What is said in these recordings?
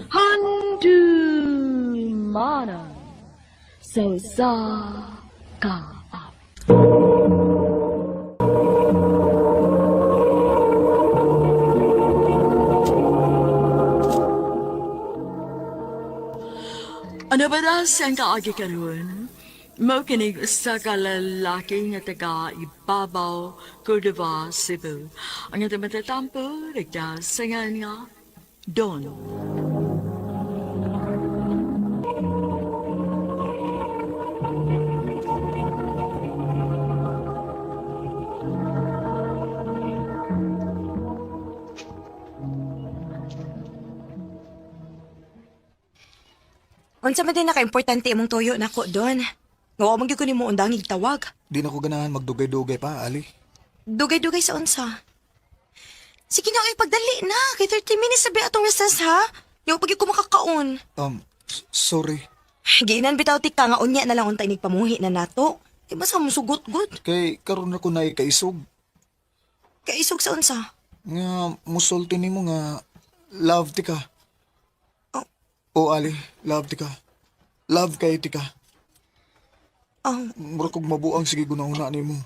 Handu mana so sa ka. Ano ba daw siyang kaagi karoon? Mo kinig sa kalalaki nga taga Ibabaw, Cordova, Cebu. Ang ito matatampo, nagda sangan nga, Don. Unsa man din naka-importante imong tuyo nako Don. Nga man gyud ko nimo undangig tawag. Di na ko ganahan magdugay-dugay pa, Ali. Dugay-dugay sa unsa? Sige na, pagdali na. Kay 30 minutes sabi atong recess ha. Di ko pag ko makakaon. Sorry. Giinan bitaw ti ka nga unya na lang untay nigpamuhi na nato. Di ba sa musugot-gut? Kay karon ako na ikaisog. Kaisog sa unsa? Nga musulti nimo nga love ti ka. Oh. O Ali, love ti ka. Love kay ti ka. Mura kog mabuang sige gunahuna nimo.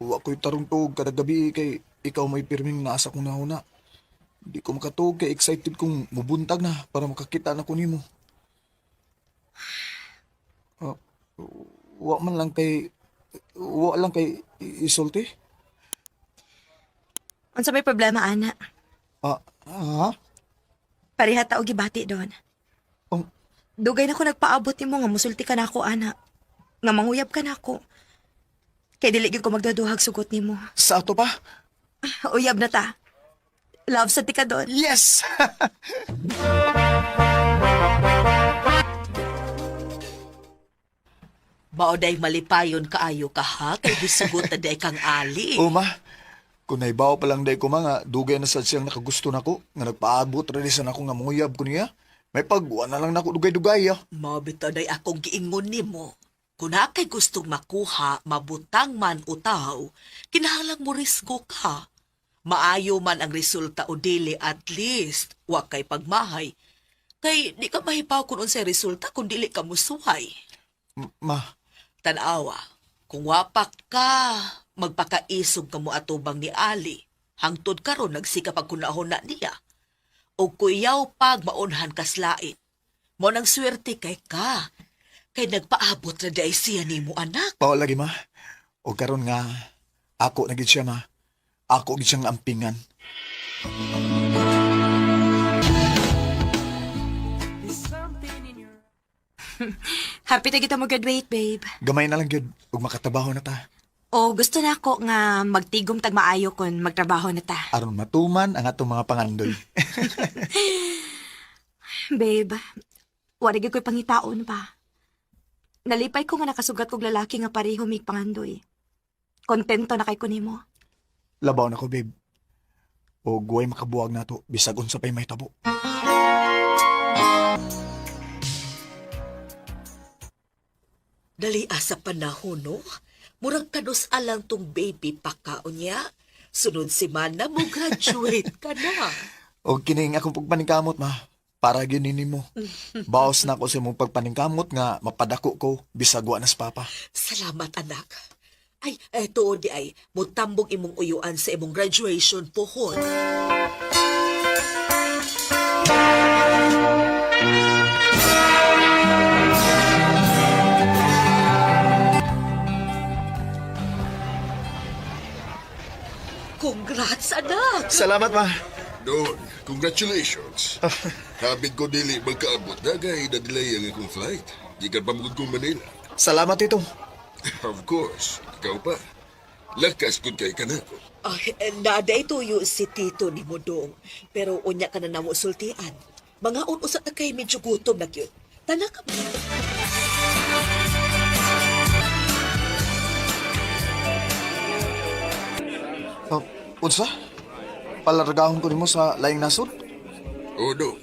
Wa ko'y tarong tuog kada gabi kay ikaw may pirming naasa kong nahuna. Di ko makatuog kay excited kong mubuntag na para makakita na ko nimo. Wa lang kay isulti. Unsa may problema ana? Ha? Pareha ta og gibati Don. Dugay na ko nagpaabot nimo nga musulti ka nako ana. Nga manguyab ka nako. Kay dili gyud ko magduduhag sugot nimo. Sa ato pa? Uyab na ta. Love sa tika Don. Yes! Maoday malipayon kaayo ka ha, kay gisugot na day kang ali. O ma, kung naibaw pa lang day ko mga dugay na sad siyang nakagusto nako nga nagpaabot ra sa nako nga manguyab ko niya. May pagwa na lang nako dugay-dugay ya. Mabitaw day akong giingon nimo. Kung na kay gustong makuha, mabutang man o tao, kinahanglang mo risgo ka. Maayo man ang resulta o dili at least, wa kay pagmahay. Kay di ka mahipaw kung unsay resulta kung dili ka musuhay. Ma, Tanawa, kung wapak ka, magpakaisog ka mo atubang ni Ali. Hangtod karon nagsika pagkunahon na niya. O kuyaw pag maunhan kaslain. Mo nang swerte kay ka. Kay nagpaabot na day siya ni mo anak. pao lagi ma. O karon nga, ako na gid siya ma. Ako gid siyang ampingan. Happy na kita mo graduate, babe. Gamay na lang gyud ug makatabaho na ta. O gusto na ako nga magtigom tag maayo kon magtrabaho na ta. Aron matuman ang atong mga pangandoy. Babe, wala gyud ko'y pangitaon pa. Nalipay ko nga nakasugat kog lalaki nga pareho mig pangandoy. Kontento na kay ko nimo. Labaw na ko, babe. O guway makabuwag na to, bisag unsa pa'y may tabo. Dali sa panahon, no? Murang kanus alang tong baby pakaon niya. Sunod si Mana mo graduate ka na. O kining akong pagpaningkamot, ma. Para ginin mo. Baos na ako sa imong pagpaningkamot nga mapadako ko bisag wa nas papa. Salamat, anak. Ay, eto di ay, mutambong imong uyuan sa imong graduation pohon. Congrats, anak! Salamat, ma. Don, congratulations. Habit ko dili magkaabot dagay na delay ang akong flight. Gikan pa magod kong Manila. Salamat ito. Of course, ikaw pa. Lakas kung kay kanako. Naday tuyo si Tito ni Modong, pero unya ka na namo sultian. Mga unusat na kay medyo gutom na kyun. Tanak ka ba? Unsa? Palargahon ko nimo sa laing nasod? O Don,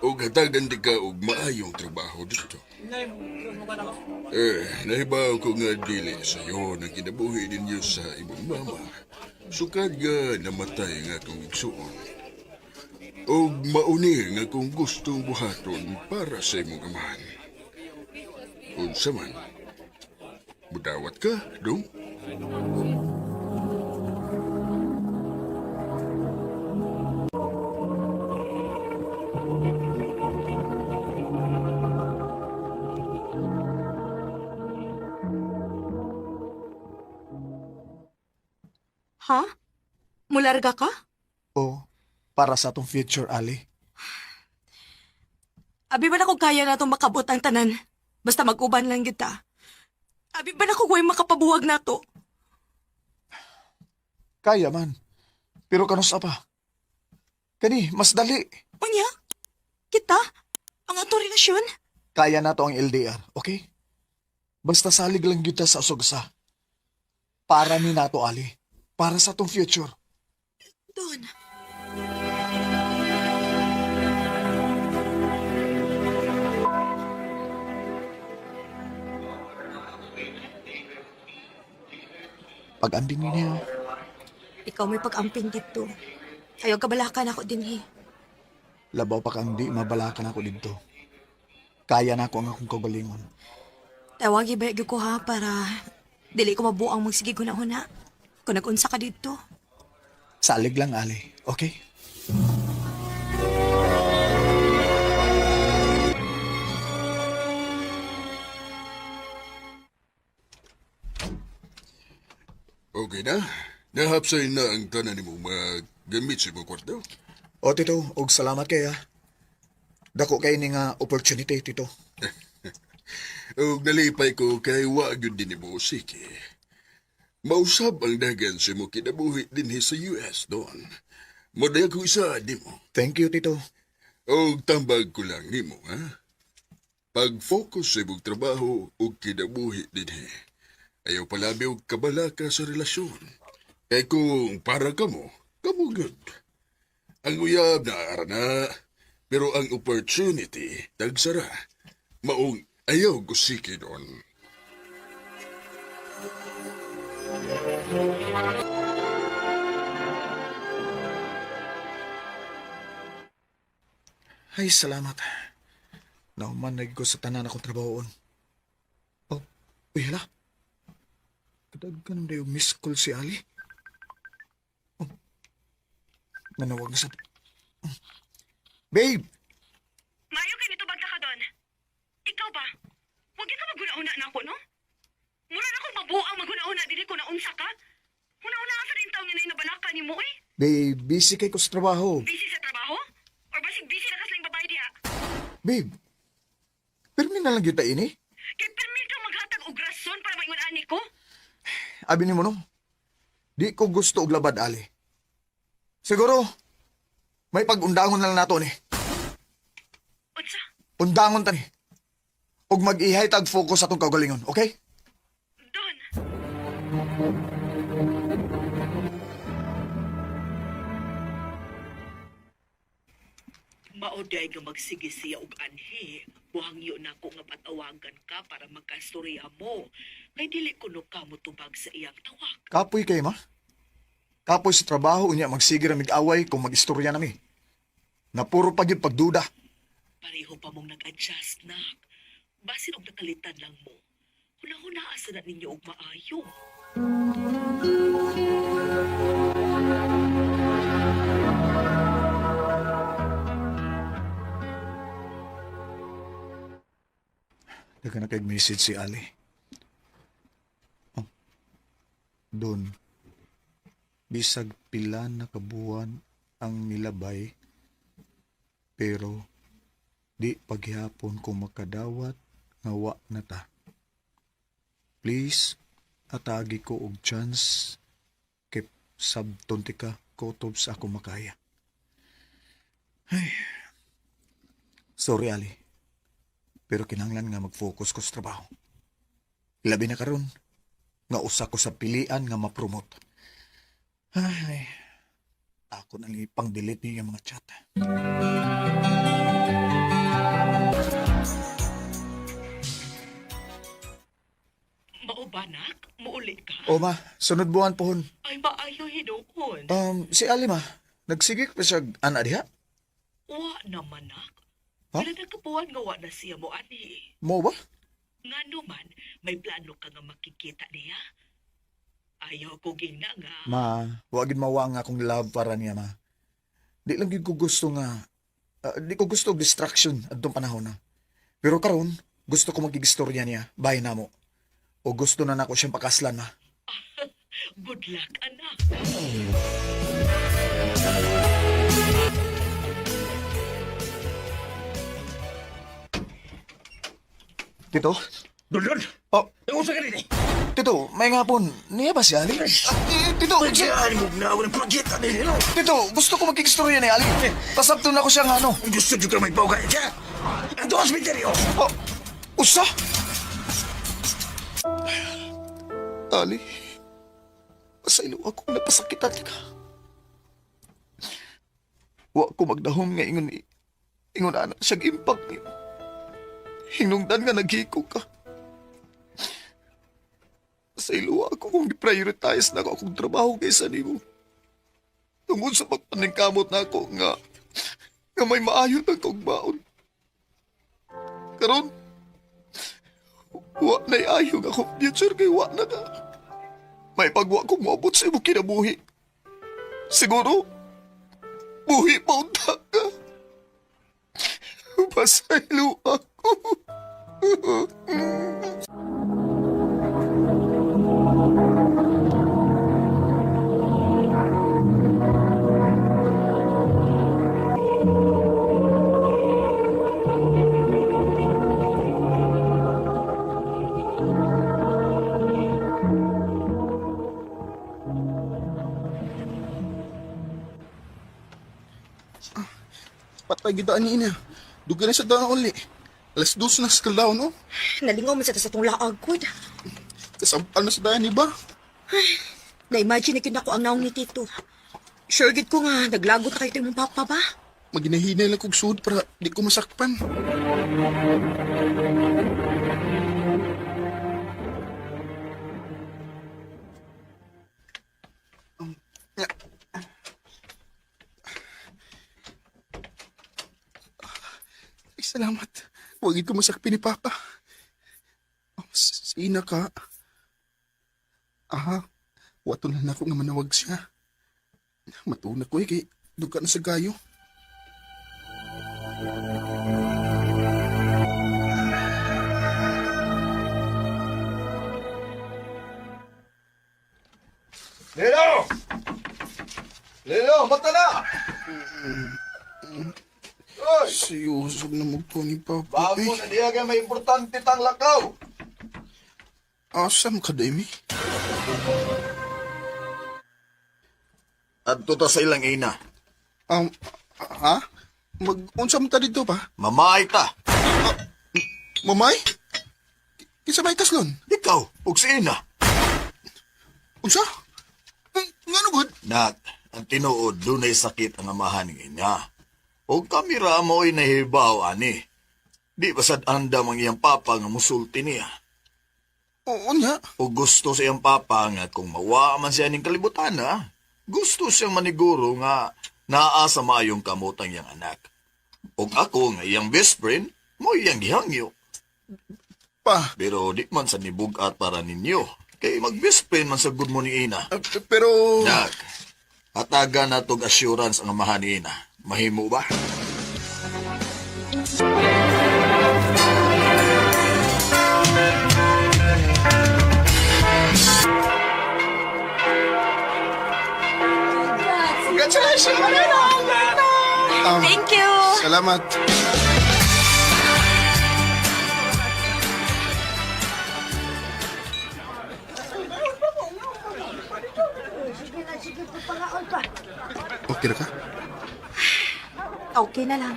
o hatagan di ka og maayong trabaho dito. Nahibaw ko nga dili sa'yo na kinabuhi ninyo sa imong mama. Sukad nga namatay nga kong igsuon. O mauni nga kung gustong buhaton para sa imong amahan. Unsa man, budawat ka, dong? Ha? Mularga ka? O para sa atong future, Ali. Abi ba na ko kaya na itong makabot ang tanan? Basta mag-uban lang kita. Abi ba na ko huwag makapabuwag na to? Kaya man. Pero kanus pa? Kani, mas dali. Unya? Kita? Ang ato relasyon? Kaya na to ang LDR, okay? Basta salig lang kita sa usog-sa. Para ni nato, Ali. Para sa atong future. Don. Pag-anding niya, Ikaw may pag-amping dito. Ayaw kabalakan ako din eh. labaw pa kang di mabalakan ako dito. Kaya na ako ang akong kagalingon. Tawagi ba ko ha para dili ko mabuang magsige ko na huna. Kung nag-unsa ka dito. Salig lang, Ali. Okay? Okay na? Nahapsay na ang tanan ni mo magamit sa imong kwarto? O, Tito, og salamat kaya. Dako kay ni nga opportunity, Tito. O nalipay ko kay wagyo din ni mo, sige. Mausab ang dagan sa mo kinabuhi din sa US doon. Modaya ko isa di mo. Thank you, Tito. O tambag ko lang ni mo, ha? Pag-focus sa imong trabaho o kinabuhi din ayaw palabi og kabala ka sa relasyon. Kaya kung para ka mo good. Ang uyab na arana, pero ang opportunity, tagsara. Maong ayaw gusiki doon. Ay, salamat. Naumanag ko sa tanan akong trabahoon. Oh, uy, hala. Kadaggan na yung miss call si Ali. Oh, nanawag na sa... Babe! Maayo kay nito bagta ka doon. Ikaw ba? Huwag ka maguna-una na ako, no? Mura na akong mabuang maguna-una dili ko na unsa ka. Una-una sa rin taon nga na inabalaka ni mo, eh. Babe, busy kay ko sa trabaho. Busy sa trabaho? Or basig busy na kaslang babae diha? Babe, permi na lang kita ini. Kay permi ka maghatag og rason para maingon ani ko? Abi ni mo no, di ko gusto og labad, Ali. Siguro, may pag-undangon na lang nato ni. Unsa? Undangon ta ni. Og mag-ihay tag focus atong kaugalingon, okay? Don. Maoday nga magsige siya og anhi. Buhangyo na ko nga patawagan ka para magkastorya mo. Kay dili ko no ka motubag sa iyang tawag. Kapoy kay ma. Kapoy sa trabaho unya magsige ra mig-away kung mag-istorya nami. Na puro pa gyud pagduda. Pareho pa mong nag-adjust na. Basin og nakalitan lang mo. Huna-huna asa na ninyo og maayo. Daga na kay message si Ali. Oh. Doon. Bisag pila na kabuwan ang nilabay. Pero di paghihapon ko makadawat nga wa na ta. Please, atagi ko og chance kay sabtonti ka kutob sa ako makaya. Ay. Sorry, Ali. Pero kinahanglan nga mag-focus ko sa trabaho. Labi na karon nga usa ko sa pilian nga ma-promote. Ay, ako nang ipang-delete niyo yung mga chat. Mao banak, muuli ka. O ma, sunod buwan pohon. Ay maayo hinuon. Si Ali ma, nagsigik pa siya ana diha? Wa naman, nak. Ha? Wala nagkapuan nga wa na siya mo, ani. Mo ba? Nga naman, may plano ka nga makikita niya. Ayaw ko gina nga. Ma, wagin mawa nga akong love para niya, ma. Di lang gyud ko gusto nga, di ko gusto og distraction at panahon na. Pero karon gusto ko magigistorya niya, bahay na mo. O gusto na nako siyang pakaslan na. Good luck, anak. Tito? Dulon! Oh, Ang usa ka rin eh! Tito, may nga po, niya ba si Ali? Tito, Pagsiyaan mo na ako ng proyekta nila! Tito, gusto ko magigistorya ni Ali. Pasabto na ko siya nga ano. Gusto nyo ka may paugay siya! Ang to hospitalyo! Oh, usa? Ali, pasaylo ako napasakitan ka. Wa ko magdahom nga ingon anak siyang impact niyo. Hinungdan nga naghiko ka. Pasaylo ako kung i-prioritize na ako akong trabaho kaysa nimo. Tungod sa pagpaningkamot na ako nga may maayon ang kaugbaon. Karon, wa na'y ayong akong future kay wa na ka. May pagwa kong maabot sa imo kinabuhi. Siguro, buhi pa unta ka. Pasaylo ako. Patay gidaan ni ina. Dugan na sa daan uli. Alas 2 na sa kaldaw, no? Nalingaw man sa itong laag, good. Kasampal na sa daan, iba? Na-imagine na kinako ang naong ni Tito. Sure gid ko nga, naglagot na kayo tayo mong papa ba? Maginahinay lang kong suod para di ko masakpan. Ay, salamat. Huwag ko masakpin ni Papa. Oh, sina ka. Aha, wato na ako nga manawag siya. Matuna ko kay duka na sa gayo. Lilo! Lilo, mata na! Oy! Siyusog na magpo ni Papa. Bago na diya ka may importante tang lakaw. Asam ka, Demi? Adto ta sa ilang ina. Ha? Mag-unsam ta dito pa? Mamay ta. Mamay? Kinsa may kaslon? Ikaw, ug si ina. Unsa? Nga no, good? Nak, ang tinuod, dunay sakit ang amahan ng ina. O kamera mo'y nahibaw, ani. Di ba sad anda mang iyang papa nga musulti niya? Oo nga. O gusto sa iyang papa nga kung mawa man siya ning kalibutan, ha? Gusto siyang maniguro nga naa sa mayong kamotang iyang anak. O ako nga iyang best friend, mo iyang gihangyo. Pa, Pero di man sa nibugat para ninyo. Kay mag-best friend man sa good mo ni ina. pero... Nak, hataga na tog assurance ang amahan ni ina. Mahimo ba? Congratulations, Manila! Thank you! Salamat. Okay na ka? Okay na lang.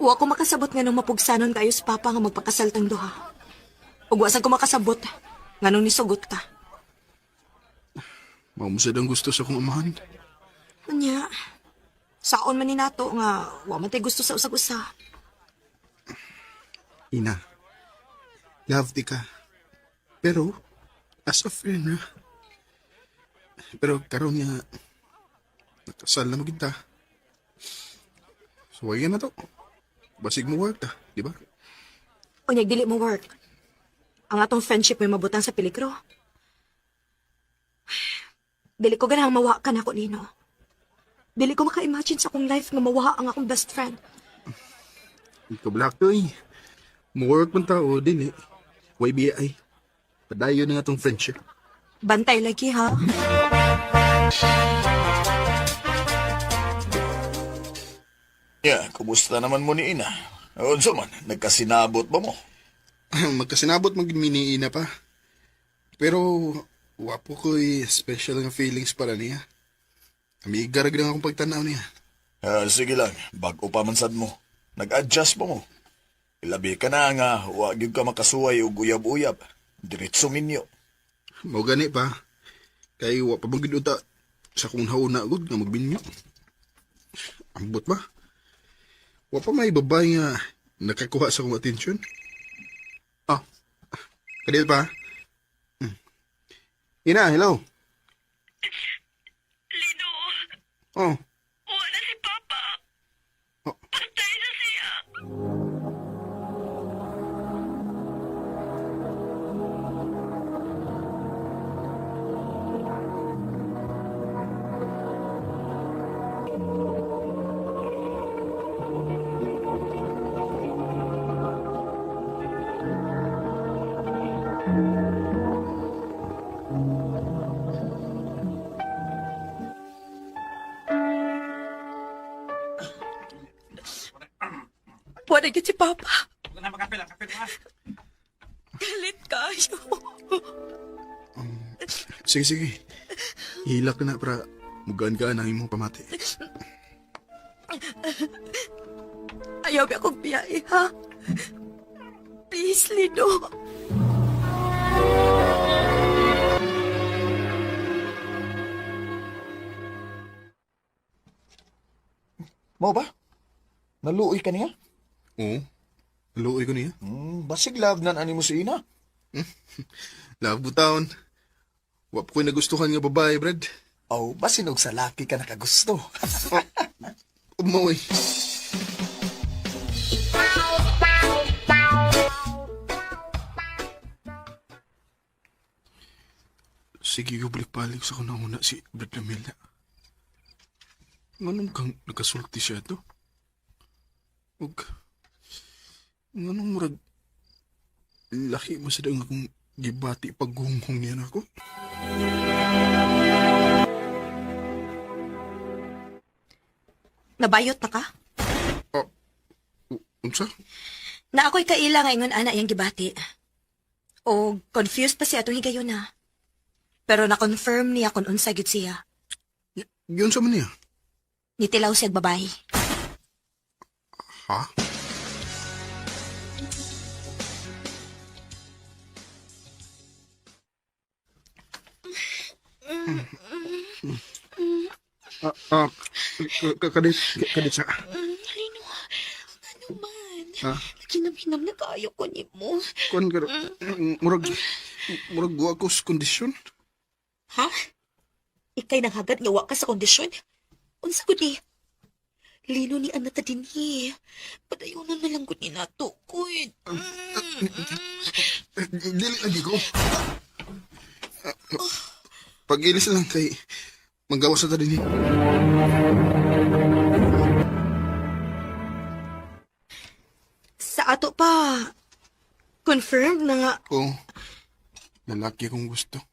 Wa ko makasabot nga nung mapugsanon kayo sa papa nga magpakasal tang duha. Ug wasan ko makasabot nga nung nisugot ka. Maumusad ang gusto sa kong amahan. Unya, saon man ni nato nga wa man tay gusto sa usag-usa. Ina, love di ka. Pero, as a friend, ha? Pero karon nga, nakasal na mo kita. So, ayan na to. Basig mo work ta, di ba? Unyag dili mo work. Ang atong friendship may mabutang sa peligro. Dili ko ganang mawa ka na ako, Lino. Dili ko maka-imagine sa akong life nga mawa ang akong best friend. Ikaw black to eh. Mo work man tao, din eh. YBI. Padayo na nga tong friendship. Bantay lagi, ha? Kumusta naman mo ni Ina? Unsa man, nagkasinabot ba mo? Magkasinabot magminiina pa. Pero, wapo ko'y special nga feelings para niya. Amigarag lang akong pagtanaw niya. Sige lang, bago pa man sad mo. Nag-adjust pa mo. Ilabi ka na nga, huwag yung ka makasuway o guyab-uyab. Diretso minyo. Mau gani pa. Kay wa pa bang giduta sa kung hauna gud nga magbinyo. Ambot ba? Wa pa may babae nga nakakuha sa kong atensyon. Ah. Kadil pa. Ina, hello. Lino, Oh. wala si Papa. Oh. Patay na siya. Wala gid si Papa. Galit kayo. Sige, sige. Hilak na para mugaan ka ang imong pamati. Ayaw ba akong biyahe, ha? Please, Lino. Mo ba? Naluoy ka niya? Oo. Luoy ko niya. Basig love nan ani mo si Ina. Love butaon. Wa pa ko'y nagustuhan nga babae, Brad. Oh, basinog sa laki ka nakagusto. Umoy. Sige, balik-balik sa kunahuna si Brad Lamela. Nganong kang nakasulti siya to? Ug, nganong murag laki masadang akong gibati paggunghong niya na ako? Nabayot na ka? Unsa? Na ako'y kaila nga ingon ana yang gibati. O confused pa siya atong higayon na. Pero na-confirm niya kung unsa gid siya. Yun sa man niya? Nitilaw siya babae. Ha? Kadit sa... Lino, ano man? Ha? Hinam-hinam na kayo ko ni mo. Kuan ka... Murag wa ko sa kondisyon. Ha? Ikay nang hagad nga wa ka sa kondisyon? Unsa gud ni? Lino ni anata din ni. Padayonon na lang gud ni nato, kuy. Dili lagi ko. Pag-ilis lang kay... Magawas na ta din eh. Sa ato pa, confirmed na nga. Oo. Lalaki akong gusto.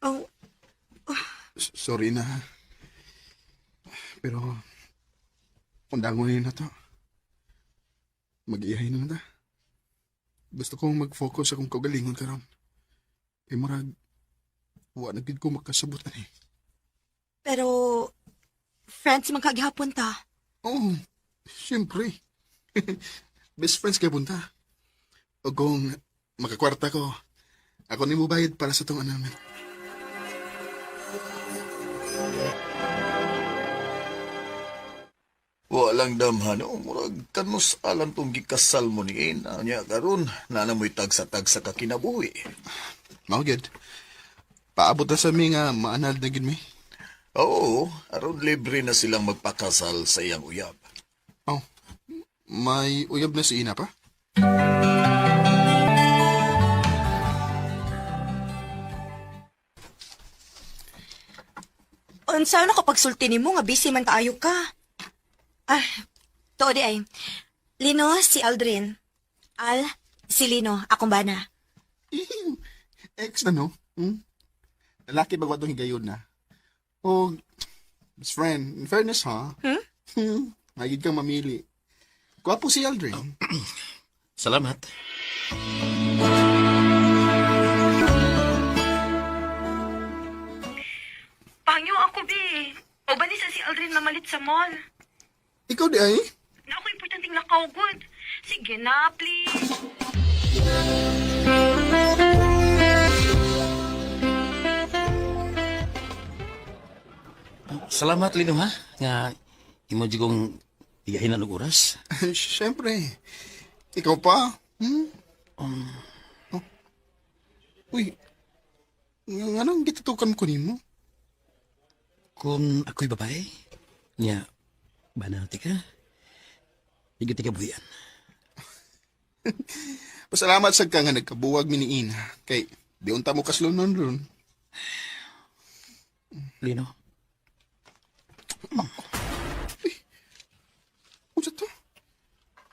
Oh, Sorry na. Pero... Undangon na to. Mag-iyahin na ta. Gusto kong mag-focus akong kagalingon karon. Kay murag... Wa na gid ko makasabot ani. pero friends man kagihapon ta. Oo. Siyempre. Best friends kay punta. O kung makakwarta ko, ako ni mo bayad para sa tong namin. Walang damhan, murag kanus alam tong gikasal mo ni Ina. Nya karon nanamoy tagsa-tagsa ka kinabuhi. Mao gid. Paabot na sa mi nga maanal na gid mi. Oo, aron libre na silang magpakasal sa iyang uyab. Oh, may uyab na si Ina pa? Unsa na kapag sulti nimo nga busy man kaayo ka? Ah, to di ay. Lino, si Aldrin. Al, si Lino, akong bana. Ex na no? Lalaki ba itong higayon na? O, best friend, in fairness ha? Magig kang mamili. Gwapo si Aldrin. Salamat. Pangyo ako, bi. O ba ni sa si Aldrin mamalit sa mall? Ikaw di ay? Na ako importanteng lakaw, good. Sige na, please. Salamat, Lino, ha? Nga, imo jigong igahin ng oras. Siyempre. Ikaw pa? Oh. Uy, anong gitutukan ko nimo? Kung ako'y babae, nga, banati ka, higit ka buyan. Pasalamat sa ka nga nagkabuwag mi ni Ina. Kay, di unta mo kaslunon ron. Lino, Unsa to?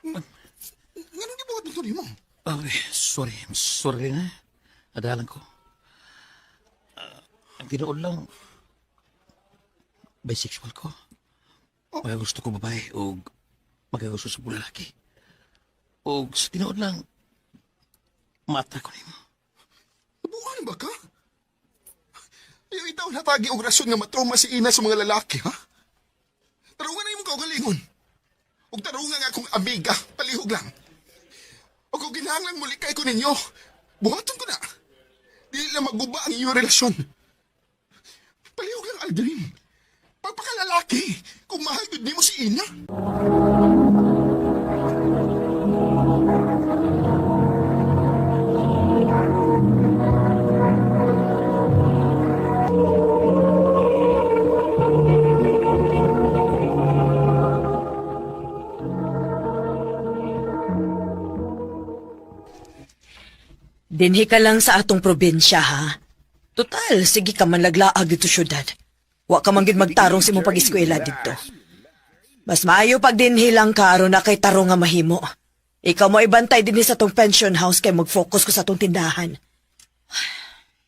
Ganun di buhat nito nimo? ay, sorry na. Adalan ko. Ang tinood lang, bisexual ko. May gusto ko babae o magagusto sa lalaki. O sa tinood lang, mata ko nimo. Nabuhan ba ka? Ayaw itaw na tagi og rason nga matrauma si Ina sa mga lalaki, ha? Tarungan na yung kaugalingon. Ug tarungan nga akong amiga, palihog lang. O kung ginahanglan muli kay ko ninyo, buhaton ko na. Dili lang maguba ang iyong relasyon. Palihog lang, Aldrin. Pagpakalalaki, kung mahal gud nimo si Ina. Dinhi ka lang sa atong probinsya, ha? Total, sige ka man laglaag dito syudad. Wa ka man gid magtarong sa imong pag-eskwela dito. Mas maayo pag dinhi lang ka aron na kay tarong nga mahimo. Ikaw mo ibantay dinhi sa tong pension house kay mag-focus ko sa tong tindahan.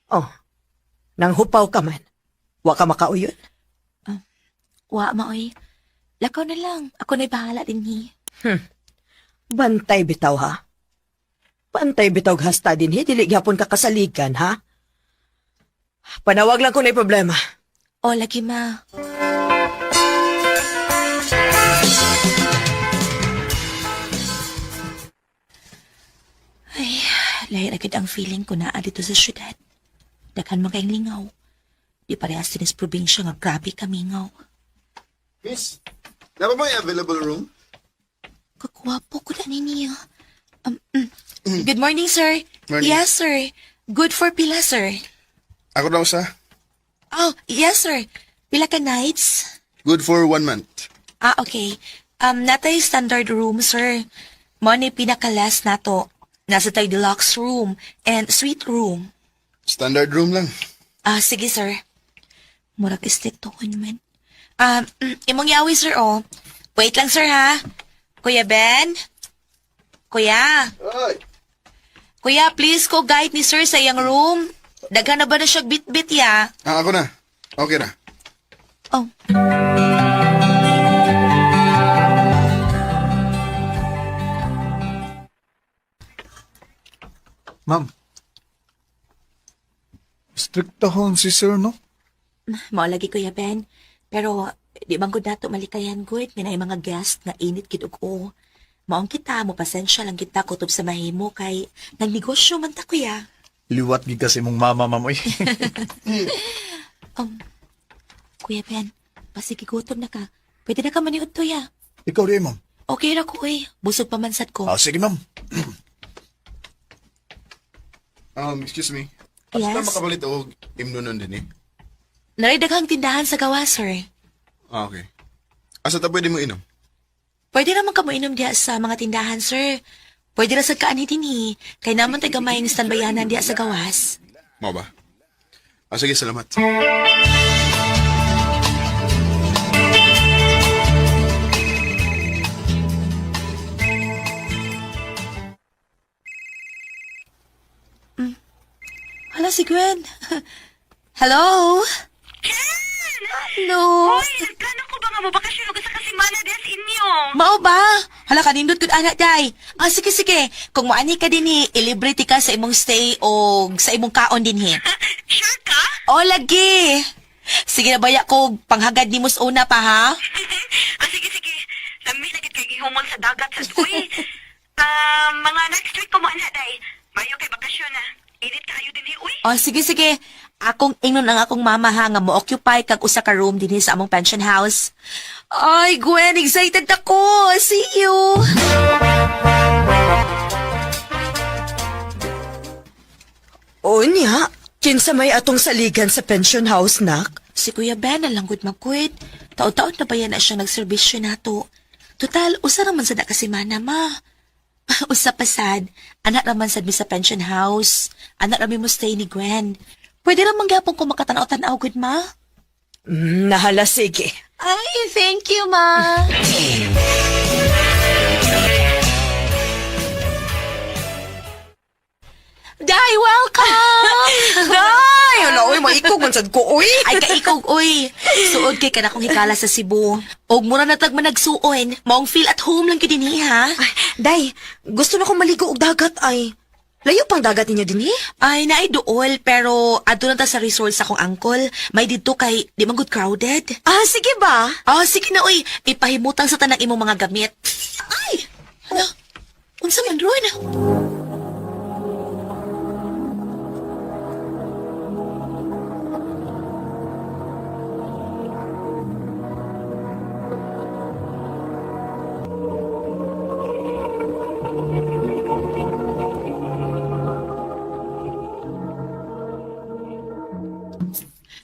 Oh, nang hupaw ka man. Wa ka makauyon. Wa, maoy. Lakaw na lang. Ako na'y bahala din ni. Bantay bitaw, ha? Bantay bitaw hasta dinhi, dili gyapon ka kasaligan, ha? Panawag lang kung may problema. O, lagi ma. Ay, lahi agad ang feeling ko na dito sa syudad. Daghan man kayong lingaw. Di parehas din sa probinsya nga grabe kamingaw. Miss, na ba may available room? Kagwapo ko na niya. Good morning, sir. Morning. Yes, sir. Good for pila, sir. Ako daw sa Oh, yes, sir. Pila ka nights? good for 1 month. Okay. Natay standard room, sir. Mo ni pinaka-last nato. Nasa tayo deluxe room and suite room. Standard room lang. Sige, sir. Murag islit to man. Imong yawi, sir, oh. Wait lang, sir, ha? Kuya Ben? Kuya? Ay! Kuya, please ko guide ni sir sa iyang room. Daghan na ba na siya bit-bit, ya? Ako na. Okay na. Oh. Ma'am. Strictahon si sir, no? Mao lagi, Kuya Ben. Pero, di bang gud nato malikayan gud nga na mga guest nga init gid og o. Maong kita mo pasensya lang kita kutob sa mahimo kay nagnegosyo man ta, kuya. Liwat gid kasi mong mama, ma'am, oy. Kuya Ben, pasigigutom na ka. Pwede na ka maniud to, ya. Ikaw rin, ma'am. Okay ra ko, eh. Busog pa man sad ko. Sige, ma'am. Excuse me. Yes? Asa makabalit og imnonon din eh? Naray daghang tindahan sa gawa, sir. Okay. Asa ta pwede mo inom? Pwede naman ka mo inom diya sa mga tindahan, sir. Pwede ra sa kaani dinhi. Kay naman tayo gamayng standbayanan diya sa gawas. Mao ba? Sige, salamat. Hala si Gwen. Hello? Hello? Uy, nagkano ko ba nga mabakasyon o sa kasimana des inyo? Mao ba? Hala kanindot kud anak day. Sige sige. Kung moani ka dinhi, ilibrity ka sa imong stay o sa imong kaon dinhi. Sure ka? O lagi. Sige na baya ko panghagad nimo sa una pa ha. Sige, sige. Lami na kay gihumon sa dagat sa uy. Mga next week ko mo ana day. Mayo kay bakasyon na. Init kayo din uy. O sige sige. Akong ingnon ang akong mama ha nga mo-occupy kag usa ka room dinhi sa among pension house. Ay, Gwen, excited ako. See you. O niya, kinsa may atong saligan sa pension house, nak? Si Kuya Ben nalanggod magkwit. Taon-taon na ba yan na siyang nagserbisyo nato? Total, usa raman sa nakasimana, ma. Usa pasad, anak raman sad mi sa pension house. Anak raman mo stay ni Gwen. Pwede raman gyapon ko makatanaw-tanaw, good ma? Nahala, sige. Ay, thank you, ma. Day, welcome! Ay, wala, uy, maikog man sad ko, uy. Ay, kaikog, uy. Suod kay ka na kong hikala sa Cebu. Og mura na tag managsuon. Maong feel at home lang kidini, ha? Ay, day, gusto na kong maligo og dagat, ay. Layo pang dagat ninyo din, eh? Ay, naay dool, pero adto na ta sa resort sa akong uncle. May dito kay, di man good crowded. Ah, sige ba? Oh, sige na, uy. Ipahimutang sa tanang imong mga gamit. Ay! Ano? Unsa man ron?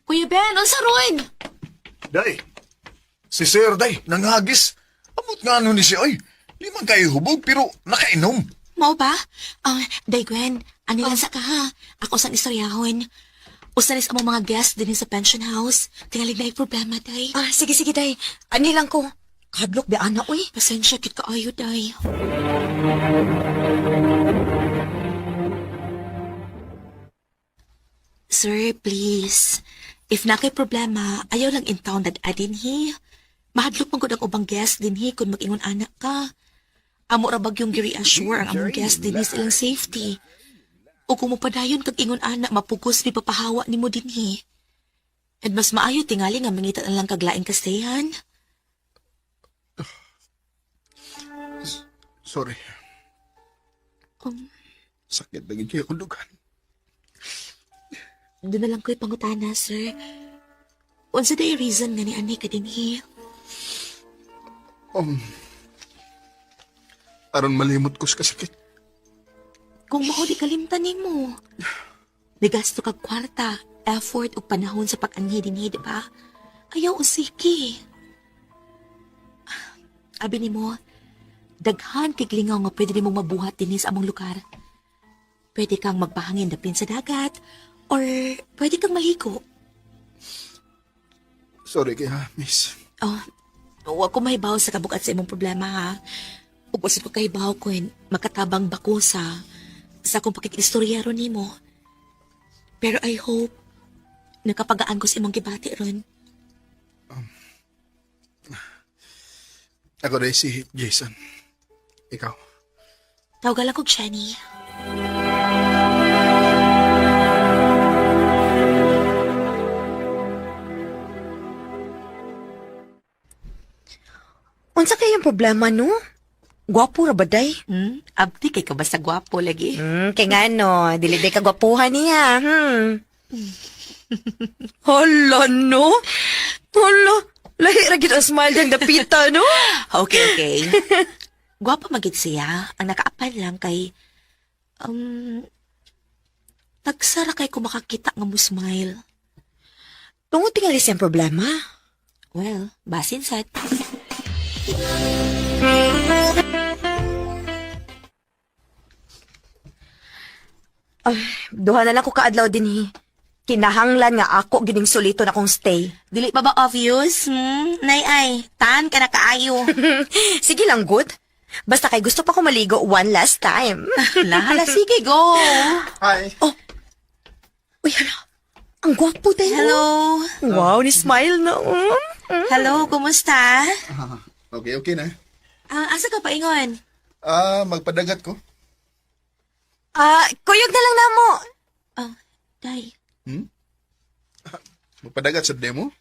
Kuya Ben, unsa ron? Day, si Sir Day, nangagis. Amot nga ano ni siya, ay. Limang kayo hubog, pero nakainom. Mao ba? Day Gwen, ani lang sa ka ha. Ako sang istoryahon. Usanis ang mga guest din sa pension house. Tingalig na problema, day. Ah, sige, sige, day. Ani lang ko. Kadlok ba, ana, uy? Pasensya, kit ka ayo, day. Sir, please. If na kay problema, ayaw lang in town that adin hi. Mahadlok man gud ang ubang guest din hi kung mag-ingon anak ka. Amo ra bagyong gi-reassure ang among guest din hi sa ilang safety. O kung mopadayon kag ingon anak, mapugos ni papahawa nimo din hi. And mas maayo tingali nga mangita na lang kaglaing kastayan. Sorry. Sakit na gid kay akong dugan. Doon na lang ko'y pangutana, sir. Unsa day reason nga ni ani ka din hi? Aron malimot ko sa kasakit. Kung mao di kalimtan nimo. Nigasto kag kwarta, effort ug panahon sa pag-anhi dinhi, di ba? Ayaw usiki. Abi nimo, daghan kay lingaw nga pwede nimo mabuhat dinhi sa among lugar. Pwede kang magpahangin dapin sa dagat, or pwede kang maligo. Sorry kaya, miss. Oh, huwag ko mahibaw sa kabukat sa imong problema, ha? Ug wasig ko kahibaw ko makatabang bako sa akong pakikistorya ron nimo. Pero I hope nakapagaan ko sa imong gibati ron. Ako rin si Jason. Ikaw. Tawagal ako, Jenny. Unsa kayang problema, no? Gwapo ra ba, day? Abdi kay ka basta gwapo lagi. Kay nga, no? Dili day kagwapuhan niya, Hala, no? Hala, lahi ra gid ang smile dyan dapita, no? Okay, okay. Gwapo magid siya. Ang nakaapan lang kay... tagsara kay ko makakita nga mo smile. Tungod tingali siyang problema. Well, basin sad. Duha na lang ko kaadlaw din Kinahanglan nga ako gining solito na kong stay. Dili pa ba obvious? Nay ay, tan ka na kaayo. Sige lang, good. Basta kay gusto pa ko maligo one last time. Hala, sige, go. Hi. Uy, hala. Ang gwapo tayo. Hello. Wow, ni smile na. Hello, kumusta? Okay na. Asa ka pa ingon? Magpadagat ko. Kuyog na lang na mo. Day. Magpadagat sa demo?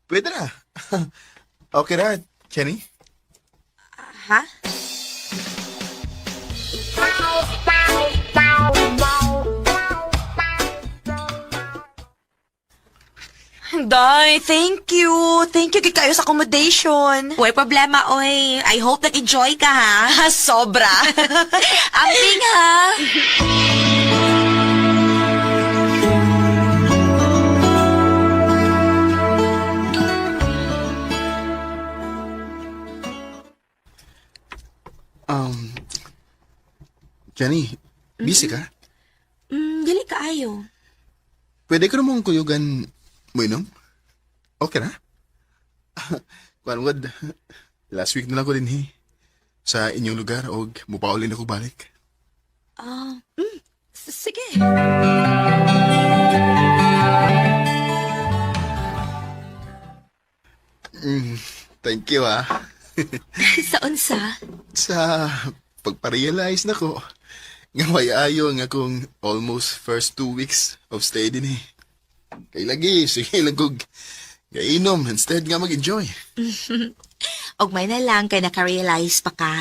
Pwede na. Okay na, Kenny. Ha? Day, thank you. Thank you kayo sa accommodation. Huwag problema, oy. I hope nag-enjoy ka, ha? Sobra. Amping, ha? Kenny, busy ka? Dili kaayo. Pwede ko namang kuyugan mo inom? Okay na? Kuanwad, last week na lang ko din sa inyong lugar o mupaulin ako balik. Sige. Thank you Sa unsa? Sa pagparealize na ko, nga may ayo nga akong almost first 2 weeks of stay din Kay lagi, sige lang kog gainom instead nga mag-enjoy. Og may na lang kay naka-realize pa ka.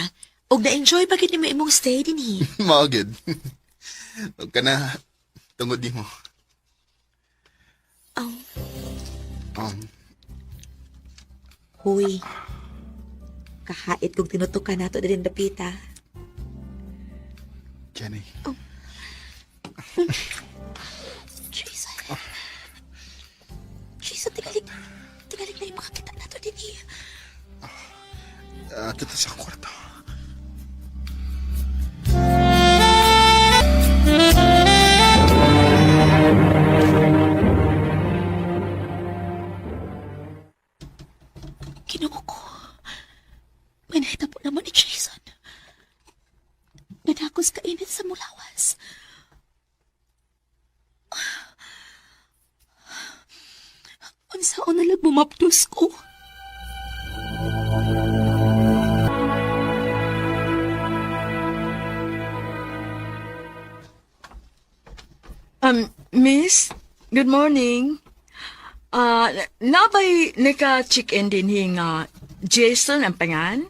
Og na-enjoy pa gid mo imong stay din, Magod. Huwag ka na tungod di mo. Huy. Kahait kong tinutukan nato din dapita. Jenny. Jason. Jason, tingalik na yung makakita nato din Kita sa kwarto. Ginoo ko. May nahitabo naman ni Jason. Nadakos kainit sa mulawas. Unsaon na lang bumapdos ko. Miss, good morning. Nabay naka-check-in din nga Jason ang pangan?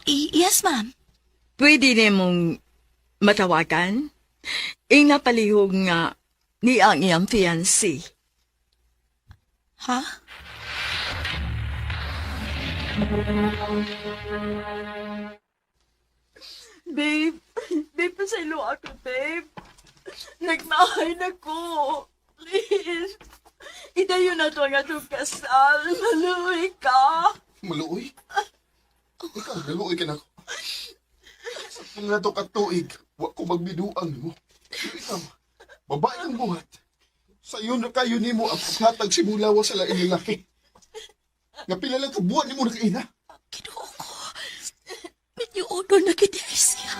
Yes, ma'am. Pwede na mong matawagan? Ing napalihog nga ni ang iyang fiancé. Ha? Babe, pasaylo ako, babe. Nagmahay na ko. Please. Idayo na to nga itong kasal. Maluwi ka. Maluoy? Ikaw, maluoy ka na ako. Sa kanya to katuig, wak ko magbiduan mo. Ikaw, babae ang buhat. Sa'yo na kayo ni mo ang paghatag simulawa sa laing lalaki. Nga pila lang kabuhan ni mo na kaina. Ginoo ko. Medyo honor na kita siya.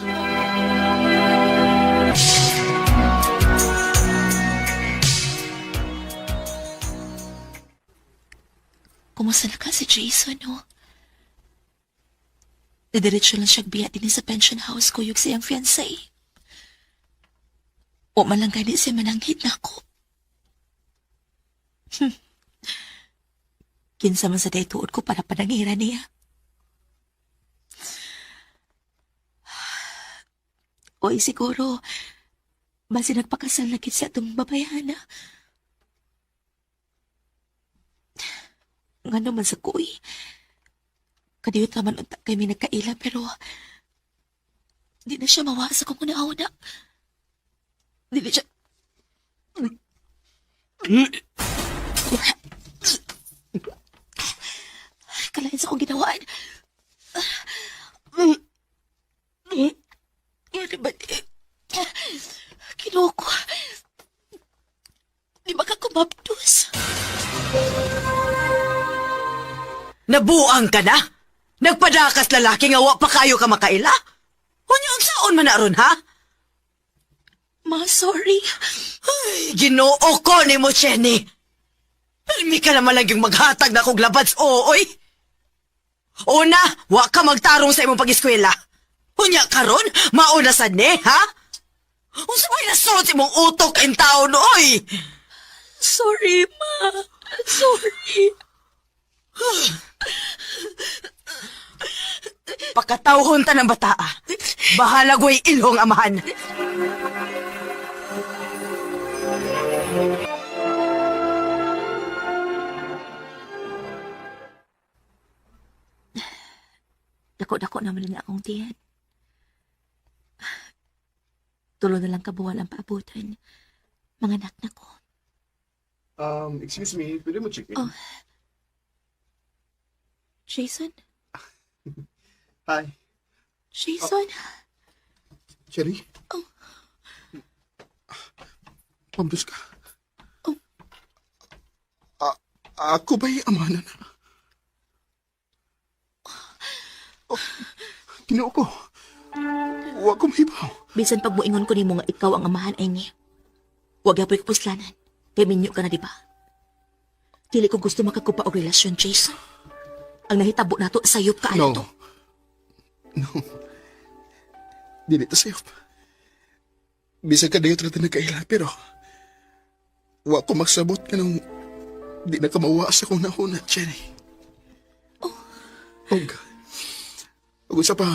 Kumusta na ka si Jason, no? Didiretso lang siyang biya din sa pension house ko yung siyang fiancé. O man lang gani siya mananghit na ako. Kinsa man sa daytuod ko para panangira niya. Oy, siguro, basi nagpakasal na kit sa itong babayana. Nga naman sa kuy. Kadiyot naman unta kami nagkaila pero di na siya mawasa kung una-una. Di na siya... Kalain sa akong ginawaan. Nabuang ka na? Nagpadakas lalaki nga wa pa kayo ka makaila? Unya ang saon man na ron, ha? Ma, sorry. Ay, Ginoo ko ni mo, Jenny. Palmi ka naman lang yung maghatag na kong labads, oy. Una, wa ka magtarong sa imong pag-eskwela. Unya karon, mauna sad ni, ha? Unsa may nasunod sa imong utok in taon, oy? Sorry, Ma. Sorry. Pakatawhon ta ng bataa. Bahala go'y ilhong amahan. Dako-dako naman na akong tiyan. Tulo na lang kabuwan ang paabutan. Mga anak na ko. Excuse me, pwede mo check in? Oh. Jason? Hi. Jason? Cherry? Oh. Pambus ka. Oh. Ako ba'y amana na? Oh, Ginoo ko. Huwag ko mahibaw. Bisan pag muingon ko ni mo nga ikaw ang amahan ay ni. Huwag apoy kapuslanan. Kay minyo ka na, di ba? Dili ko gusto makakupa og relasyon, Jason. Ang nahitabo nato, sayop ka, No. ano to? No. Dili ta sayo. Bisa ka dayo trata nagkaila, pero wa ko magsabot ka nung di na ka mawa sa kong nahuna, Jenny. Oh. Og sa pa,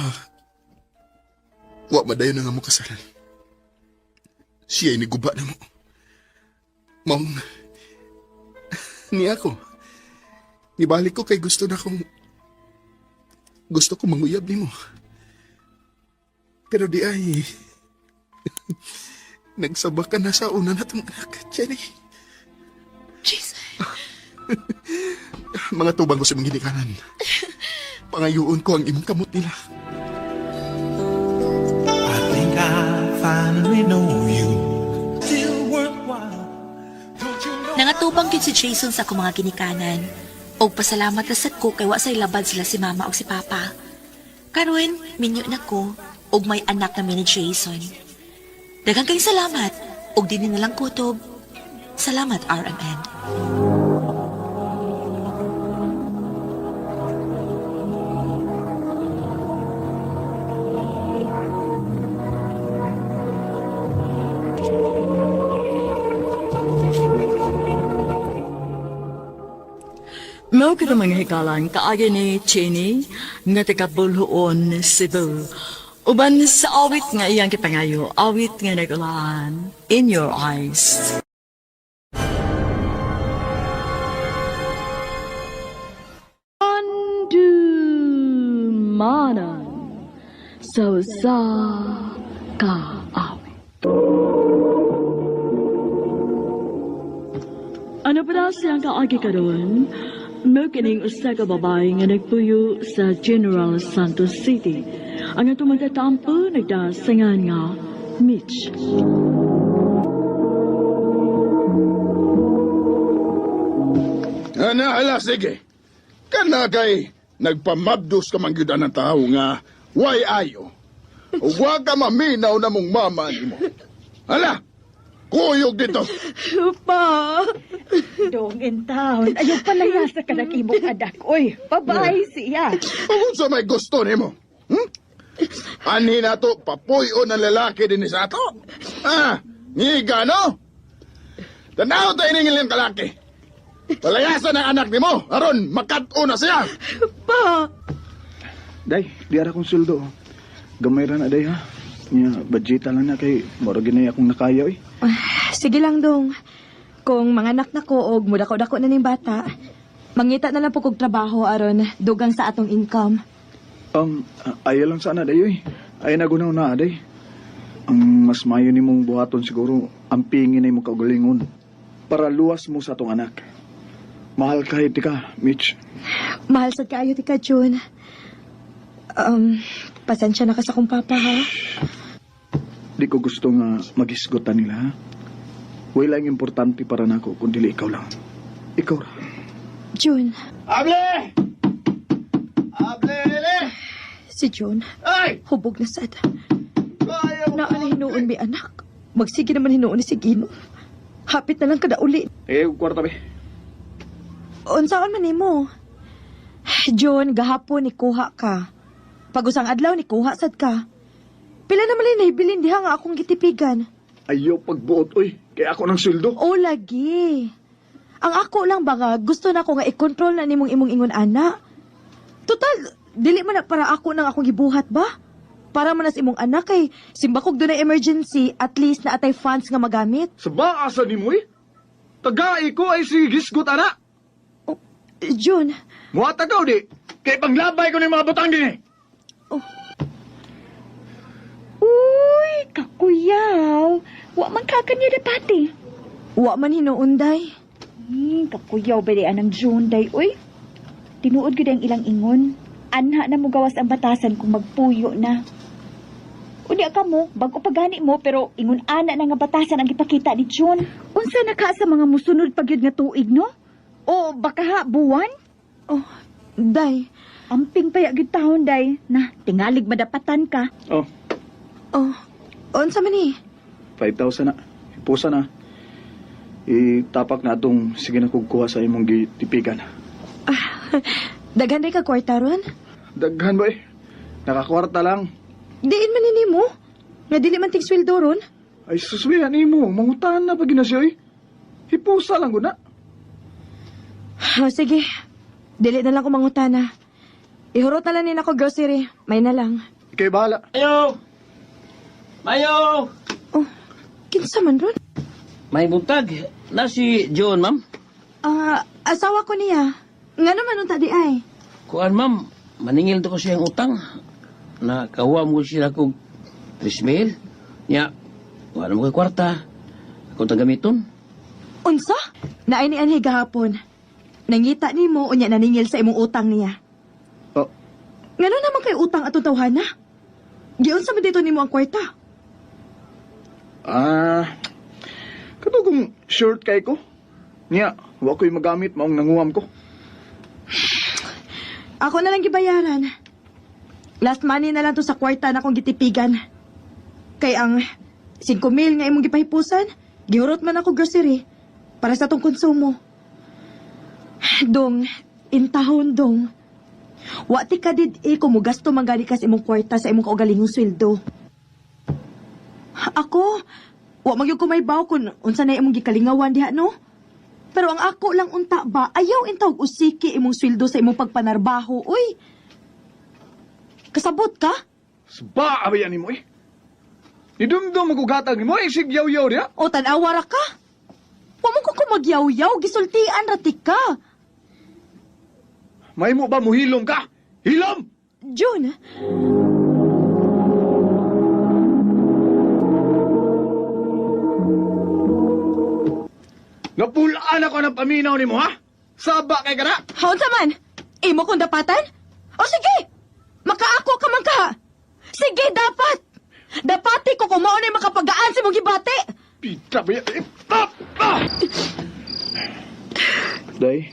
wa madayon na nga mo kasalan. Siya ay niguba na mo. Mong, ni ako, nibalik ko kay gusto ko manguyab ni mo. Pero di ay, nagsabak ka na sa una na itong anak, Jenny. Jason. Mga tubang ko sa mga ginikanan. Pangayuon ko ang imong kamot nila. I think I finally know you. Still worthwhile. Don't you know? Nangatubang yun si Jason sa akong mga ginikanan. Og pasalamat na sad ko kay wa say labad sila si mama o si papa. Karon, minyo na ko, og may anak na ni Jason. Daghang kay salamat, og din na lang kutob. Salamat, RMN. Mao kita mga hikalan kaagi ni Cheney nga taga Bulhuon, Cebu. Uban sa awit nga iyang kipangayo, awit nga nagulahan, In Your Eyes. Andumanan sa kaawit. Ano pa daw siyang kaagi karoon? Mokining usa ka babae nga nagpuyo sa General Santos City. Ang atong magtatampo nagdasangan nga Mitch. Ala, sige. Kana kay nagpamabdos ka man gyud ang tao nga why ayo. Ug wa ka maminaw na mong mama nimo. Ala, kuyog dito. Pa! Dong in town. Ayaw palaya sa kanakimong adak. Uy, babae siya. Kung sa may gusto nimo. Ani na to, papuyo ng lalaki din sa ato. Ngiga, no? Tanaw tayo ningil yung kalaki. Palayasan ang anak ni mo. Aron, makat-o na siya. Pa! Day, di ara kong suldo. Gamay ra na, day, ha? Nga, budgeta lang na kay moro ginay akong nakayaw, eh. Sige lang, Dong. Kung mga anak na ko og mudako-dako na ning bata, mangita na lang po kog trabaho aron dugang sa atong income. Ayaw lang sana, day, eh. Ay nagunaw na, day. Ang mas mayo ni mong buhaton siguro, ang pingin ay mo kaugalingon. Para luwas mo sa atong anak. Mahal kahit di ka, Mitch. Mahal sad kaayo ti ka, June. Pasensya na ka sa kong papa, ha? Di ko gusto nga magisgotan nila, ha? Wala ang importante para nako kundi ikaw lang. Ikaw ra. June. Able! Si John, Ay! hubog na sad. Ayaw Naa na hinuon may anak. Magsige naman hinuon ni si Gino. Hapit na lang kada uli. Eh, kwarta be. Unsaon man nimo? John, gahapon ni kuha ka. Pag-usang adlaw ni kuha sad ka. Pila naman lang nahibilin diha nga akong gitipigan. Ayaw pagbuot, oy. Kaya ako ng sweldo. O lagi. Ang ako lang baga, gusto na ko nga i-control na nimong imong ingon ana. Total, dili man na para ako nang akong gibuhat ba? Para man as imong anak kay simbakog doon na emergency, at least na atay funds nga magamit. Sa baasa ni mo, eh. Tagai ko ay si Gisgot, ana. John, Muata ka, di. Kay panglabay ko ng mga butang din, eh. Uy, kakuyaw. Wa man kakanyo dapati. wa man hinuunday. Kakuyaw ba di anang June day, uy? Tinuod ko ang ilang ingon. Anha na mo gawas ang batasan kung magpuyo na. Udi ka mo, bago pagani mo, pero ingon ana na nga batasan ang ipakita ni June. Unsa na ka sa mga musunod pagyud nga tuig, no? O baka ha, buwan? Oh, day. Amping payag taon day na tingalig madapatan ka. Oh, Oh, unsa man ni? 5,000 na. Ipusa na. Itapak na itong sige na kukuha sa imong gitipigan. Daghan day ka kwarta ron? Daghan ba, eh. Nakakwarta lang. Diin man ni mo. Nga dili man ting sweldo ron. Ay, suswihan mo. Mangutahan na pag siya, eh. Hipusa lang ko na. Oh, sige. Dili na lang ko mangutana. Ihurot na lang din ako grocery. May na lang. Ikay bahala. Mayo! Mayo! Oh, kinsa man ron? May buntag. Na si John, ma'am. Asawa ko niya. Nga naman unta di ay. Kuan, ma'am. Maningil to ko siyang utang. Nakawa mo siya kong 3,000. Nya, wala mo kay kwarta. Ako tang gamiton. Unsa? Naay ni anhi gahapon. Nangita ni mo unya naningil sa imong utang niya. Oh, Ngano naman kay utang atong tawhana? Giunsa man dito nimo ang kwarta? katugong short kay ko. Niya, wa ko'y magamit maong nanguam ko. Ako na lang gibayaran. Last money na lang to sa kwarta na kong gitipigan. Kay ang 5,000 nga imong gipahipusan, gihurot man ako grocery para sa tong konsumo. Dong, intahon dong. Wa ti kadid kung mo gasto manggali ka sa imong kwarta sa imong kaugalingong sweldo. Ako, wa magyud ko may baw kun unsa na imong gikalingawan diha no? Pero ang ako lang unta ba, ayaw intawag usiki imong sweldo sa imong pagpanarbaho, uy. Kasabot ka? Saba, abayan ni mo, eh. Idumdum magugatag ni mo, eh. Sigyaw-yaw diya. O tanawara ka? Wa mo ko kumagyaw-yaw, gisultian rati ka. May mo ba muhilom ka? Hilom! June, Napulaan ako ng paminaw ni mo, ha? Saba kay kana? haon man? Imo kong dapatan? O sige, makaako ka man ka. Sige, dapat. Dapati ko kung mao na makapagaan si mong gibati. Pita ba yan? Eh, pap! Ah! Day,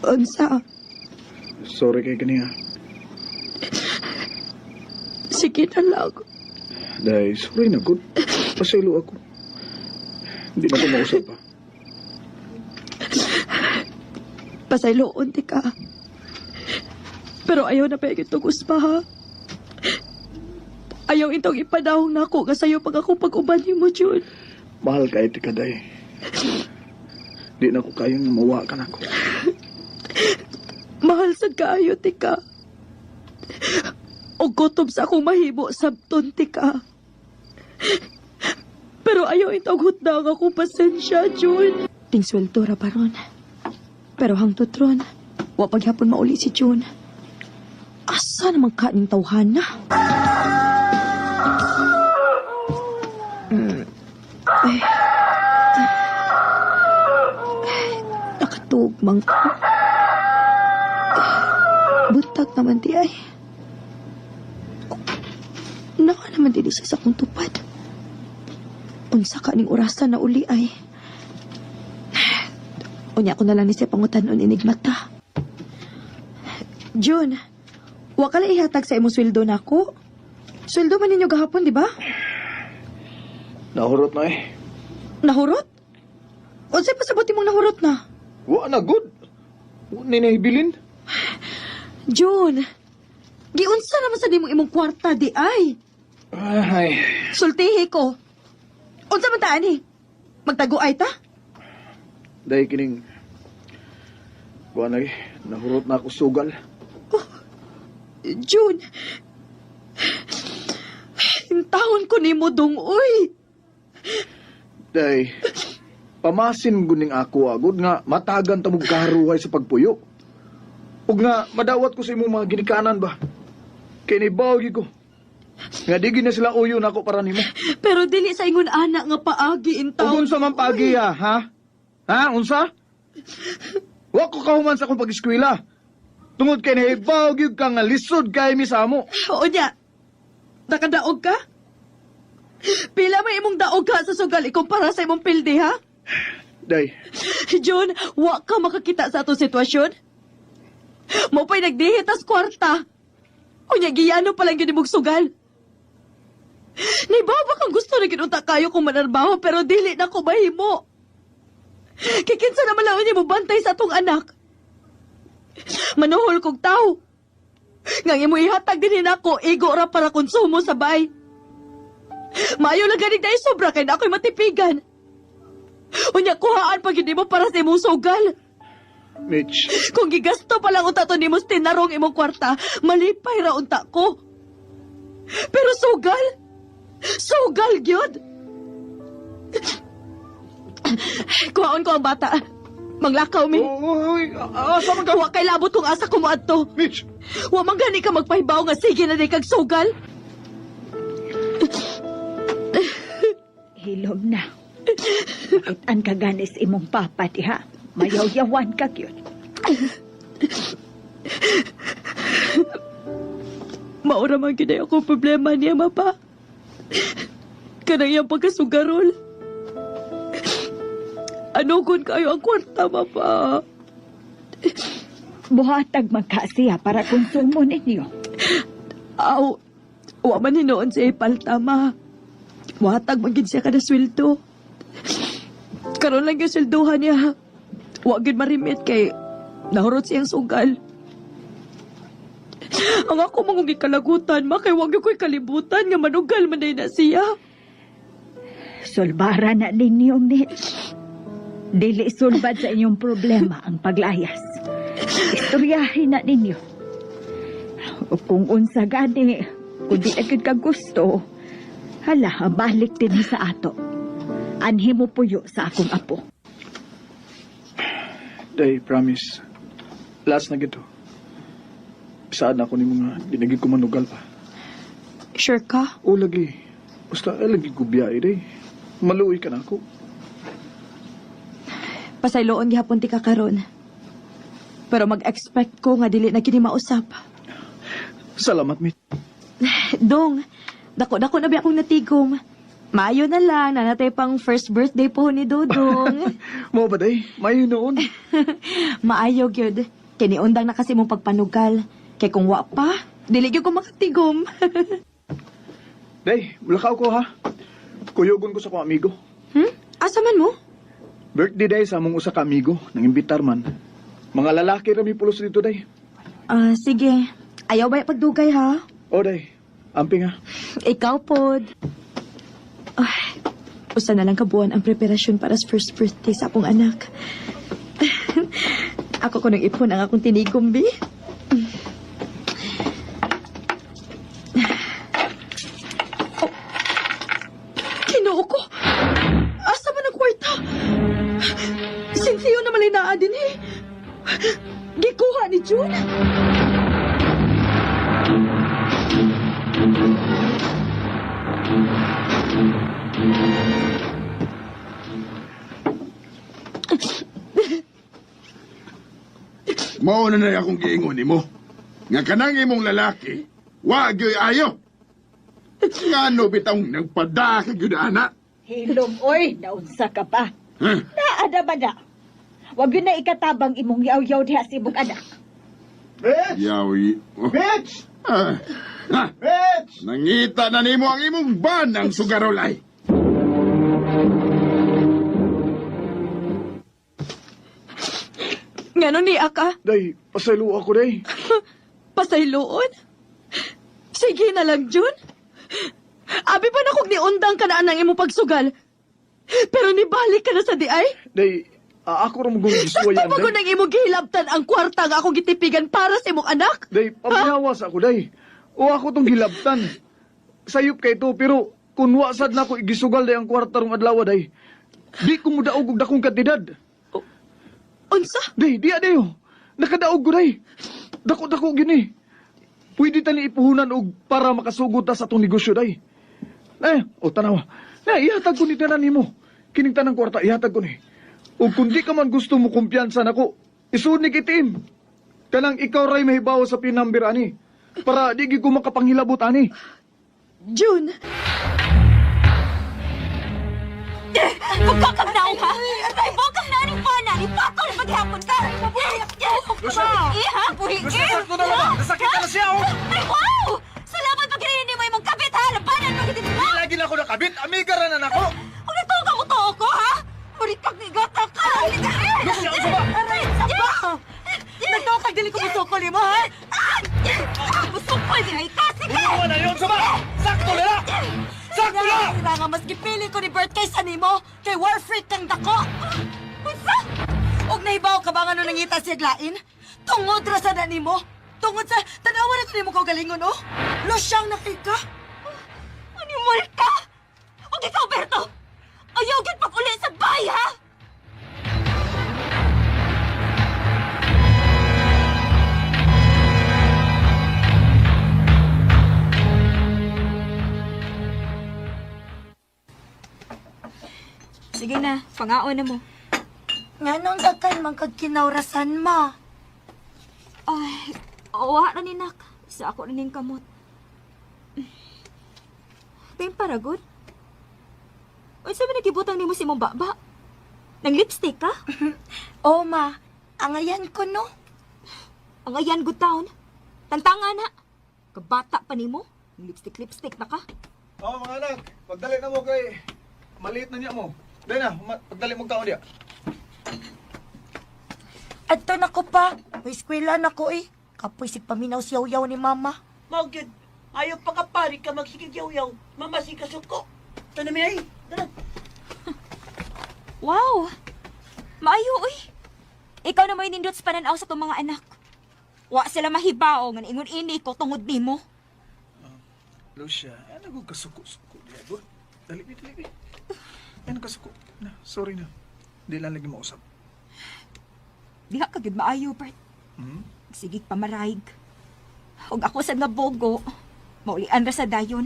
Unsa? sorry kay kaniya. Sige na lang. Day, sorry na good. Pasaylo ako. Hindi na ko mausap pa. Pasayloon ti ka. Pero ayaw na pa yung itong uspa, ha? Ayaw itong ipanahong na ako nga sa'yo pag ako pag-uban mo, June. Mahal ka iti ka, day. Di na ko kayong mawa ka na ko. Mahal sa kaayo, tika. O gutom sa akong mahimo, sabton, tika. Pero ayaw itong hutdang ako pasensya, June. Ting sweldo ra pa ron. Pero hangtod ron, wa paghapon mauli si June. Asa naman ka ning tawhana? Ay. Nakatugmang ko. Buntag naman di ay. Naka naman din siya sa kong tupad. Unsa ka ning orasan na uli ay. Unya ko na lang ni siya pangutanon inigmata. June, wa ka lang ihatag sa imong sweldo nako. Sweldo man ninyo gahapon, di ba? Nahurot na eh. Nahurot? Unsay pasabot imong nahurot na? Wa na good. Wa na nahibilin. June, giunsa naman sa nimong imong kwarta di ay? Ay, Sultihi ko. Unsa man taan ni? Magtaguay ta? dahil kining... Wa na eh. Nahurot na ako sugal. June, hintahon ko nimo dong, uy. Day, pamasin guning ako agod nga matagan ta mong kaharuhay sa pagpuyo. Ug nga madawat ko sa imong mga ginikanan ba. Kay nibawgi ko. Nga di na sila uyo na ako para nimo. Pero dili sa ingon anak nga paagi Ug intawon. unsa man pagi ha? Ha? Unsa? Wa ko kahuman sa akong pag-eskwela. Tungod kay nahibawgi ka nga lisod kay mi sa amo. Oo niya. Nakadaog ka? Pila may imong daog ka sa sugal ikumpara sa imong pilde, ha? Day, John, wa ka makakita sa atong sitwasyon? Mo pa'y nagdihit as kwarta. Unya, giyano palang yun imong sugal. Naibaba kang gusto na kinunta kayo kung manarbaho pero dili na ko mahimo. Kikinsa naman lang niya mo bantay sa atong anak. Manuhol kong tao. Nga mo ihatag din ako, igo ra para konsumo sa bay. Maayo lang ganig dahil sobra kay na ako'y matipigan. Unya, kuhaan pag hindi mo para sa imong sugal. Mitch. Kung gigasto pa lang unta to ni mo tinarong imong kwarta, malipay ra unta ko. Pero sugal? Sugal gyud. Kuhaon ko ang bata. Manglakaw mi. Uy, asa man ka? Wa kay labot kung asa ko moadto. Mitch. Wa man gani ka magpahibaw nga sige na di kag sugal. Hilom na. Makitaan ka ganis imong papa diha. Mayaw-yawan ka yun. Maura man gid ako problema niya, mapa. Kanang iyang pagkasugarol. Anugon kayo ang kwarta, mapa. Buhatag magkasiya para konsumo ninyo. Aw, wa man hinoon siya ipaltama. Watag magid siya kada sweldo. Karon lang yung sweldohan niya. Wa gid marimit kay nahurot siyang sugal. Ang ako mong gikalagutan, makay wag ko'y kalibutan nga manugal man na siya. Sulbara na ninyo, Mitch. Dili sulbad sa inyong problema ang paglayas. Istoryahin na ninyo. O kung unsa gani, kung di agad ka gusto, hala, balik din sa ato. Anhi mo puyo sa akong apo. Day, promise. Last na gito. Saan ako ni mga dinagig ko manugal pa. Sure ka? O lagi. Basta lagi ko biyay, day. Maluoy ka na ako. Pasayloon gihapon ti ka karon. Pero mag-expect ko nga dili na kini mausap. Salamat, Mitch. Dong, dako-dako na biya akong natigom. Maayo na lang, nanatay pang first birthday po ni Dodong. Mo ba, day? Mayo noon. Maayo gyud. Kiniundang na kasi mong pagpanugal. Kay kung wa pa, dili gyud ko makatigom. Day, mulakaw ko ha. Kuyogon ko sa kong amigo. Asa man mo? Birthday day sa among usa ka amigo. Nang imbitar man. Mga lalaki rami pulos dito, day. Sige. Ayaw ba pagdugay ha? O, day. Amping ha. Ikaw pod. Ay, usa na lang kabuan ang preparasyon para sa first birthday sa akong anak. Ako ko nang ipon ang akong tinigom, bi. Oh. Kinuo ko. Asa man ang kwarta? Sintiyo na malinaa din eh. Gikuha ni June. Mao na na akong giingon nimo. Nga kanang imong lalaki, wa gyud ayo. Ngano bitong nagpadaka gyud ana? Hilom, oy, naunsa ka pa. Huh? Naada ba na? Huwag yun na ikatabang imong yaw-yaw diha sa imong anak. Bitch! Yawi. Bitch! Ah, Bitch! nangita na nimo ang imong banang sugarolay. Ngano ni Aka? Day, pasaylo ako, day. Pasayloon? Sige na lang, Jun. Abi pa na kung niundang ka na anang imo pagsugal. Pero nibalik ka na sa di ay? Day, ako rin magugisuwayan, Nagpapago day. ng imo gihilabtan ang kwarta nga akong gitipigan para sa imong anak? Day, pamayawas ako, day. O ako tong hilabtan. Sayop kay to, pero kung wasad na ako igisugal day ang kwarta rong adlaw, day. Di ko mudaog og dakong kantidad. Unsa? Day, di adayo. Nakadaog ko, day. Dako-dako gini. Pwede tani ipuhunan og para makasugod ta sa atong negosyo, day. Tanawa. Ihatag ko ni tanan nimo. Kining tanang kwarta, ihatag ko ni. O kung di ka man gusto mo kumpiyansa nako, isunig itim. Kanang ikaw ray mahibaw sa pinambir ani. Para di gi ko makapanghilabot ani. Jun! Pagkakam na ka! Ay, bukam na rin pa na! Ipatol na maghapon ka! Iha, buhigin! Nasakit na lang! Nasakit na siya, oh! Ay, wow! Salamat pag mo imong kabit, ha? Labanan mo kita diba? Lagi na ako nakabit, amiga ra na nako. Kung ito ka mo to ko, ha? Ulit kang igata ka! Lucia, ang saba! Aray, saba! Nagtokag dili ko musukol mo, ha? Musukol di ay kasi ka! Buwan na yun, saba! Sakto na lang! Sakto na! Sira nga, mas gipili ko ni Bert kaysa nimo, kay Warfreak kang dako! Unsa? Og nahibaw ka ba nga nung nangita siya glain? Tungod ra sa na nimo? Tungod sa tanawa na nimo ko galingon, oh? Losyang nakika? Animal ka? Og ikaw, Berto! Ayaw gid pag-uli sa bahay, ha? Sige na, pangaon na mo. Nganong dagkan man kag kinawrasan ma? Ay, owa na ni Nak. Sa ako na ning kamot. Ting paragod? Unsa man nagibutang nimo si mong baba? Nang lipstick ka? O ma, angayan ko no. Ang ayan good town. Tantanga na. Kabata pa nimo. Lipstick na ka. Mga anak, pagdali na mo kay maliit na niya mo. Dahil na, pagdali mo kaon niya. Adto na ko pa. May eskwela na ko eh. Kapoy si paminaw siyaw-yaw ni mama. Magyud, ayaw pa kapari ka magsigigyaw-yaw. Mamasi ka suko. Tanami ay. Tara. Wow! Maayo, uy. Ikaw na may nindot sa pananaw sa itong mga anak. Wa sila mahibao nga ingon ini ko tungod nimo. Lucia, ano ko kasuko-suko niya, good? Dali. Ano kasuko? Na, sorry na. Di lang lagi mausap. Diha ka gid maayo, Bert. Sige pamarayg. Og ako sad nga bogo, maulian ra sa dayon.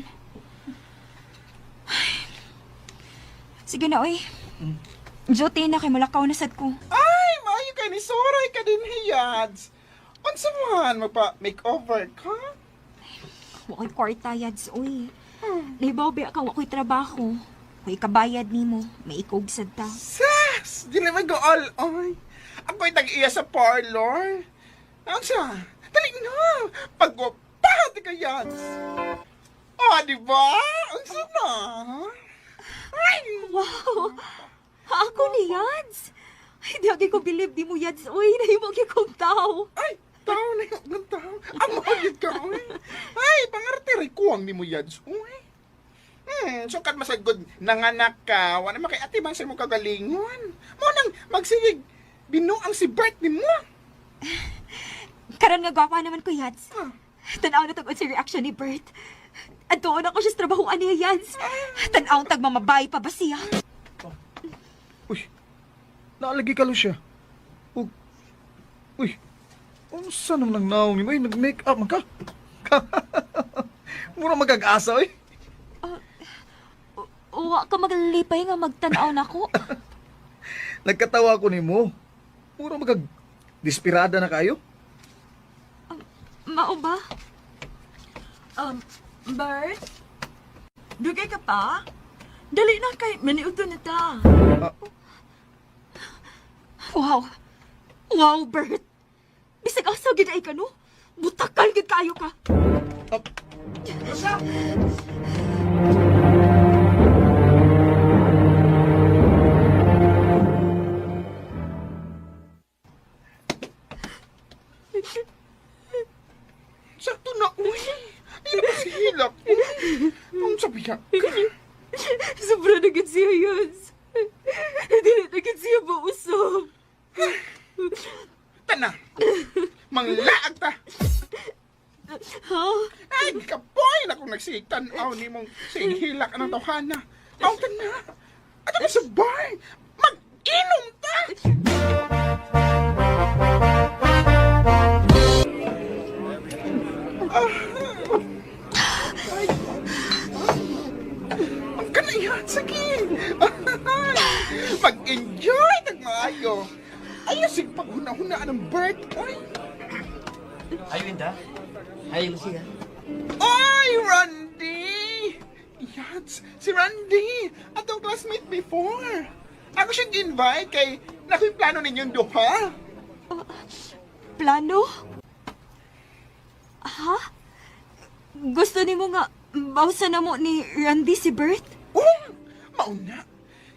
Sige na, uy. Duty na kay malakaw na sad ko. Ay, maayo kay ni Soray ka din hiyads. Unsa man magpa-makeover ka? Wako'y kwarta yads, uy. Nahibaw ba ka wako'y trabaho. Kung ikabayad nimo, may ikog sad ta. Sas! Di naman go all oy. Ako'y tag-iya sa parlor. Unsa? Dali na! Pagwapahat ka yads. Di ba? Unsa na? Ay! Wow! Ako ni Yads! Ay, di ko believe di mo Yads. Uy, nahimog kong tao. Ay! Tao na yung tao. Amo yun ka, uy. Ay, pangarte rin kuwang ni mo yads, uy. Sukat masagod nanganak ka. Wala makay ati bang sa mong kagalingon. Mo nang magsigig. Binuang si Bert ni mo. Karon nga gwapa naman ko, Yads. Tanaw na tagod si reaction ni Bert. At doon ako siya sa trabahoan niya, Yads. Tanaw tagmamabay pa ba siya? Uy, naalagi ka, Lucia. Uy, unsa naman ang naong ni mo? Nag-make up man ka? Mura magag-asa, uy. Uwa ka maglipay nga magtanaw na ko. Nagkatawa ko ni mo. Mura magag-dispirada na kayo. Mao ba? Bert? Dugay ka pa? Dali na kay maniuto na ta. Wow. Wow, Bert. Bisag asa Unsa gid ay ka no? Butakal gid kayo ka. Sakto na, uy. Hindi ba si Hilak? Ang sabihan ka. Sobra na gid siya, Yads. Dili na gid siya mausap. Tana, manglaag ta. Ha? Ay, kapoy na kung nagsikan. Aw, ni mong Hilak ang tawhana. Aw, tana. At ako sa bar. Mag-inom ta. Ang kanayan, sige. Mag-enjoy tag maayo. Ayosig paghuna-hunaan ng birthday. Ay, Linda. Ay, Lucia. Ay, Randy! Yats, si Randy! Atong classmate before. Ako siyang invite kay nako'y plano ninyong duha. Plano? Ha? Gusto ni mo nga bawsa na mo ni Randy si Bert? Oh, mauna.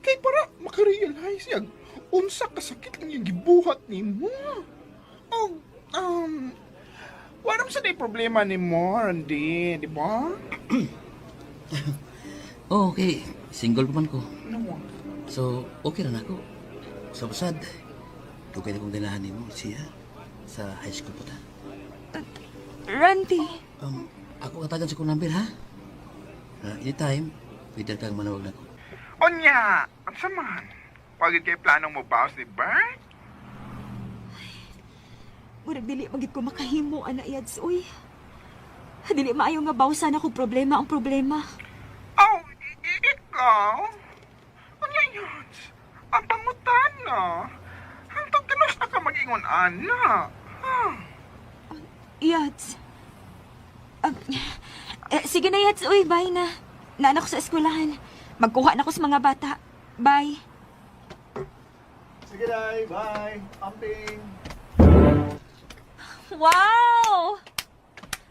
Kay para makarealize yung unsa kasakit lang yung gibuhat ni mo. Oh, wala sa day problema ni mo, Randy, di ba? Oh, okay. Single pa man ko. No. So, okay na ako. So, basad. Okay na kong ganahan mo siya sa high school po ta. Randy, Ako katagan sa kong number, ha? Anytime, pwede kang manawag na ko. Onya, ang saman. Pagod kay planong mo bawas ni Bert? murag dili magid ko makahimo ana Yads, uy. Dili maayo nga bawsa na kog problema ang problema. Oh, ikaw? Onya yun. Ang pangutan na. Hantong kinos na ka mag-ingon, ana. Huh? Yads. Sige na Yads, uy, bye na. Naanak ko sa eskwelahan. Magkuha na ko sa mga bata. Bye. Sige, Day. Bye. Amping. Wow!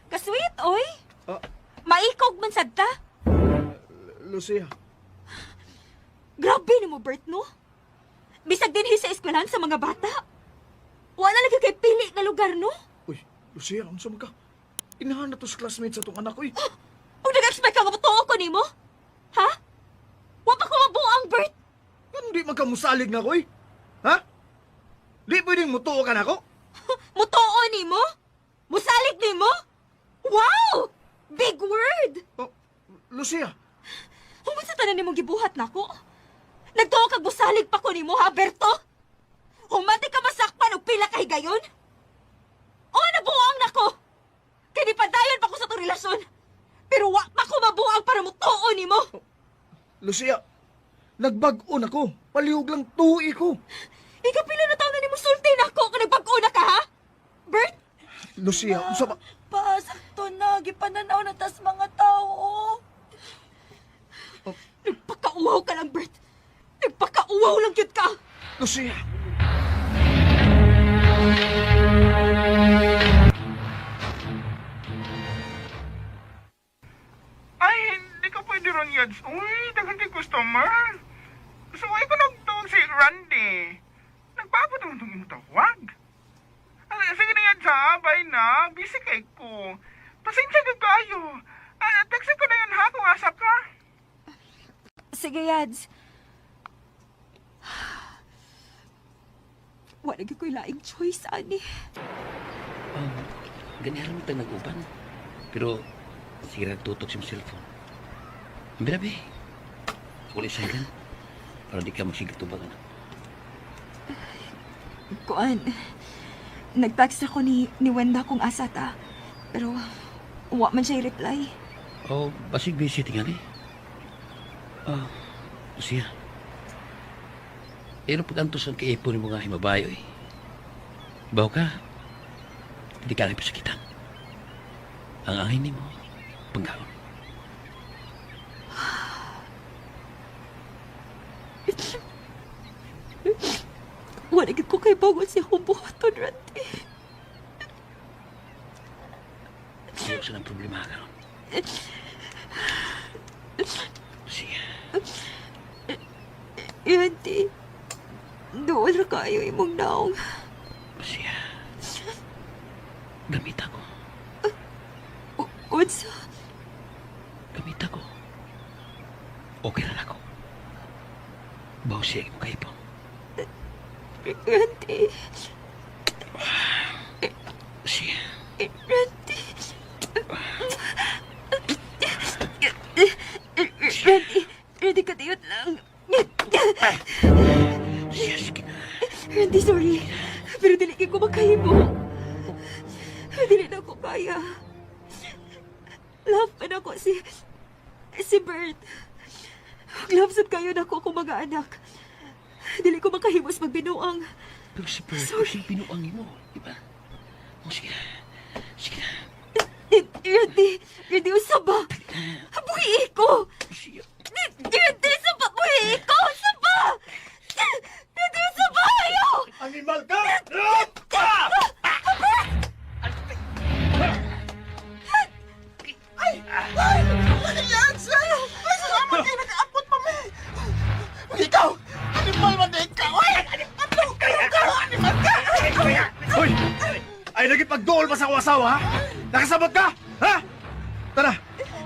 Kasweet, oy. Maikog man sad ta. Lucia. Grabe ni mo, Bert, no? Bisag din sa eskwelahan sa mga bata. Wala lagi kay pili nga lugar, no? Uy, Lucia, ano sa ka? Inahan na to sa classmates sa itong anak ko eh. Kung nag-expect ka nga matuo ko ni mo? Ha? Wa pa ko mabuang, Bert. Hindi magkamusalig na ko eh. Ha? Di pwedeng mutuo ka na ko? Mutuo ni mo? Musalig ni mo? Wow! Big word! Lucia. Huwag sa tanan ni mong gibuhat na ko. Nagtuo kag musalig pa ko ni mo, ha, Berto? Humati ka masakpan o pila kay gayon? O, nabuang na ko! Kaya padayon pa ko sa itong relasyon. Pero wa pa ko mabuang para mutuo ni mo. Lucia, nagbag-o na ko. Palihog lang tuwi ko. Ikapila na taon na ni mo sulti na ako kung nagbag-o na ka, ha? Bert? Lucia, unsa ba? Pasakto na, gipananaw na tas mga tao. Nagpakauwaw ka lang, Bert. Nagpakauwaw lang yun ka. Lucia. Ay, hindi ka pwede ron, Yads. Uy, dagang kay customer. So, ay ko nagtawag si Randy. Nagpapot naman itong imong tawag. Sige na, Yads, ha? Bye na. Busy kay ko. Pasensya ka kayo. Text ko na yun, ha? Kung asa ka. Sige, Yads. Wala ko laing choice, ani. Ganyan mo tayo nag-uban. Pero, sige na tutok sa cellphone. Ang binabi. Uli silent. Para di ka magsigatubagan. Kuan, nag-text ako ni Wenda kung asa ta. Pero, wa man siya reply. Oh, basig busy tingali. Lucia. Pero pag-antos ang kaipon mo nga himabayo eh. Baw ka, hindi ka rin pasakitan. Ang angin ni mo, pangkaon. Wala ko kay bagon siya kung buhaton, Randy. sa ng problema ka. Sige. Yanti, doon ra kayo imong naong. Sige. Gamit ako. Unsa? Gamit ako. Okay na ako. Bawa siya mo kayo po. Yanti. Sige. Randy. Randy, katiyot lang. Sige. Randy, sorry. Pero dili ko makahimo. Dili na ko kaya. Love pa na ko si Bert. Love sad kayo na ko akong mga anak. Dili ko makahimos magbinuang. Pero si Bert, Sorry. pinuang mo, di ba? Sige na. Sige na. Randy, usaba. Buhi ko. Sige. Randy, usaba. Buhi ko. Usaba. Randy, usaba. Ayaw. Animal ka! Lance! Ay, salamat kayo nakaapot pa me! Ikaw! Animal man din ka! Ay! Ano ka? Animal ka! Hoy! Ay, nagipag-goal pa sa asawa, ha? Nakasabot ka? Ha? Tara!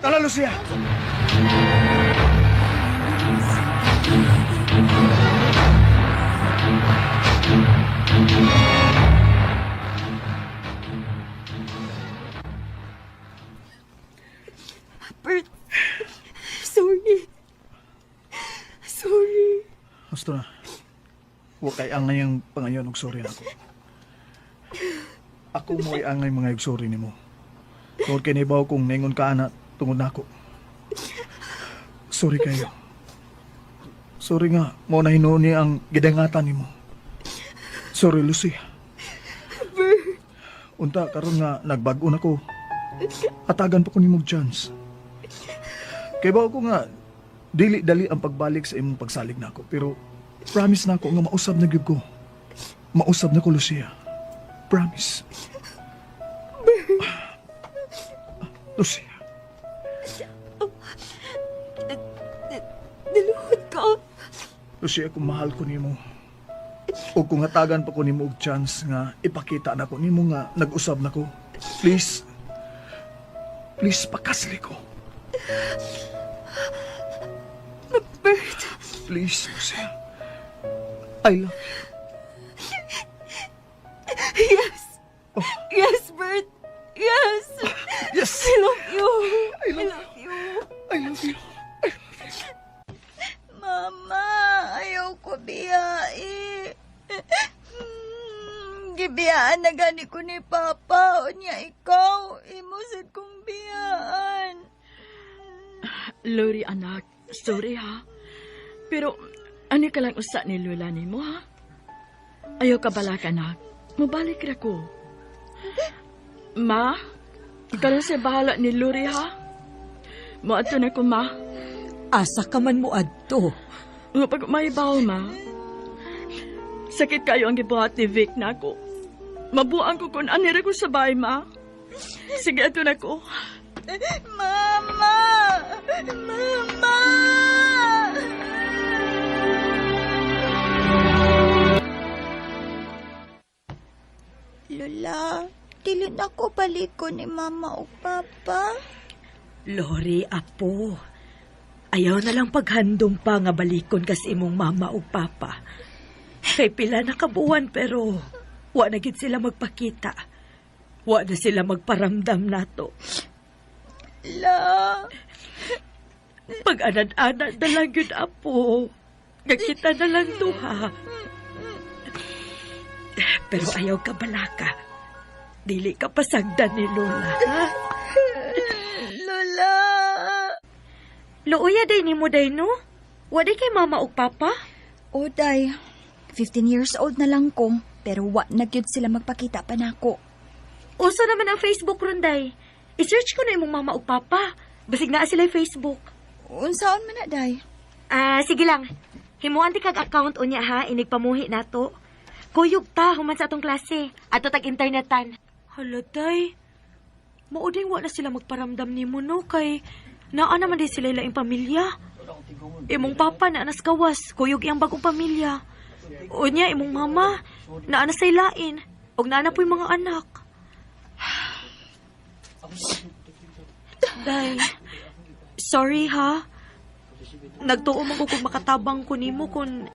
Tara, Lucia! Bert, sorry. Sorry. Gusto na. Huwag kay angay ang pangayon og sorry ako. Ako mo angay mga og sorry nimo. Tungod kay nibaw kung ningon ka ana tungod nako. Sorry kayo. Sorry nga, mo na hinuni ang gidangatan nimo. Sorry, Lucia. Bert, Unta karon nga nagbago na ko. Hatagan pa ko nimo og chance. Kay bawo ko nga dili-dali ang pagbalik sa imong pagsalig nako, pero promise na ako nga mausab na gyud ko. Mausab na ko, Lucia. Promise. Lucia. naluhod ka. Lucia, kung mahal ko nimo. O kung hatagan pa ko nimo og chance nga ipakita na ko nimo nga nag-usab na ko. Please. Please, pakasli ko. Bert, Please, Lucia. I love you. yes. Yes, Bert. Yes. Yes. I love you. I love you. I love you. Mama, ayaw ko biyai. Gibiyaan na gani ko ni Papa. O niya ikaw, imusad kong biyaan. Lori, anak. Sorry, ha? Pero, ano ka lang usa ni Lola ni mo, ha? Ayaw ka bala ka, anak. Mabalik ra ko. Ma, ikaw na sa bahala ni Lori, ha? Maato na ko, ma. Asa ka man mo adto. Nga pag maibaw, ma. Sakit kayo ang gibuhat ni Vic na ako. Mabuang ko kung anira ko sa bahay, ma. Sige, ato na ko. Mama! Mama! Lola, dili na ko baliko ni Mama o Papa. Lori, apo. Ayaw na lang paghandom pa nga balikon kas imong mama o papa. Kay pila na kabuwan pero wa na gid sila magpakita. Wa na sila magparamdam nato. La, Pag-anad-anad na lang yun, apo. Nagkita na lang duha. Pero ayaw ka balaka. Dili ka pasagdan ni Lola, ha? Lola. Luuya day ni mo day, no? Wa day kay mama o papa? O, day. 15 years old na lang ko, pero wa na gyud sila magpakita pa nako. Uso naman ang Facebook ron, day. I-search ko na imong mama o papa. Basig na sila Facebook. Unsaon man na, day? Sige lang. Himuan ti kag account unya ha, inigpamuhi nato. Kuyog ta, human sa atong klase. Ato tag-internetan. Hala, day. Mauding wa na sila magparamdam nimo no kay naa naman din sila laing pamilya. Imong papa na anas gawas, kuyog iyang bagong pamilya. Unya imong mama na anas say lain og naa na po'y mga anak. Day, sorry ha. Nagtuo man ko kung makatabang ko nimo kung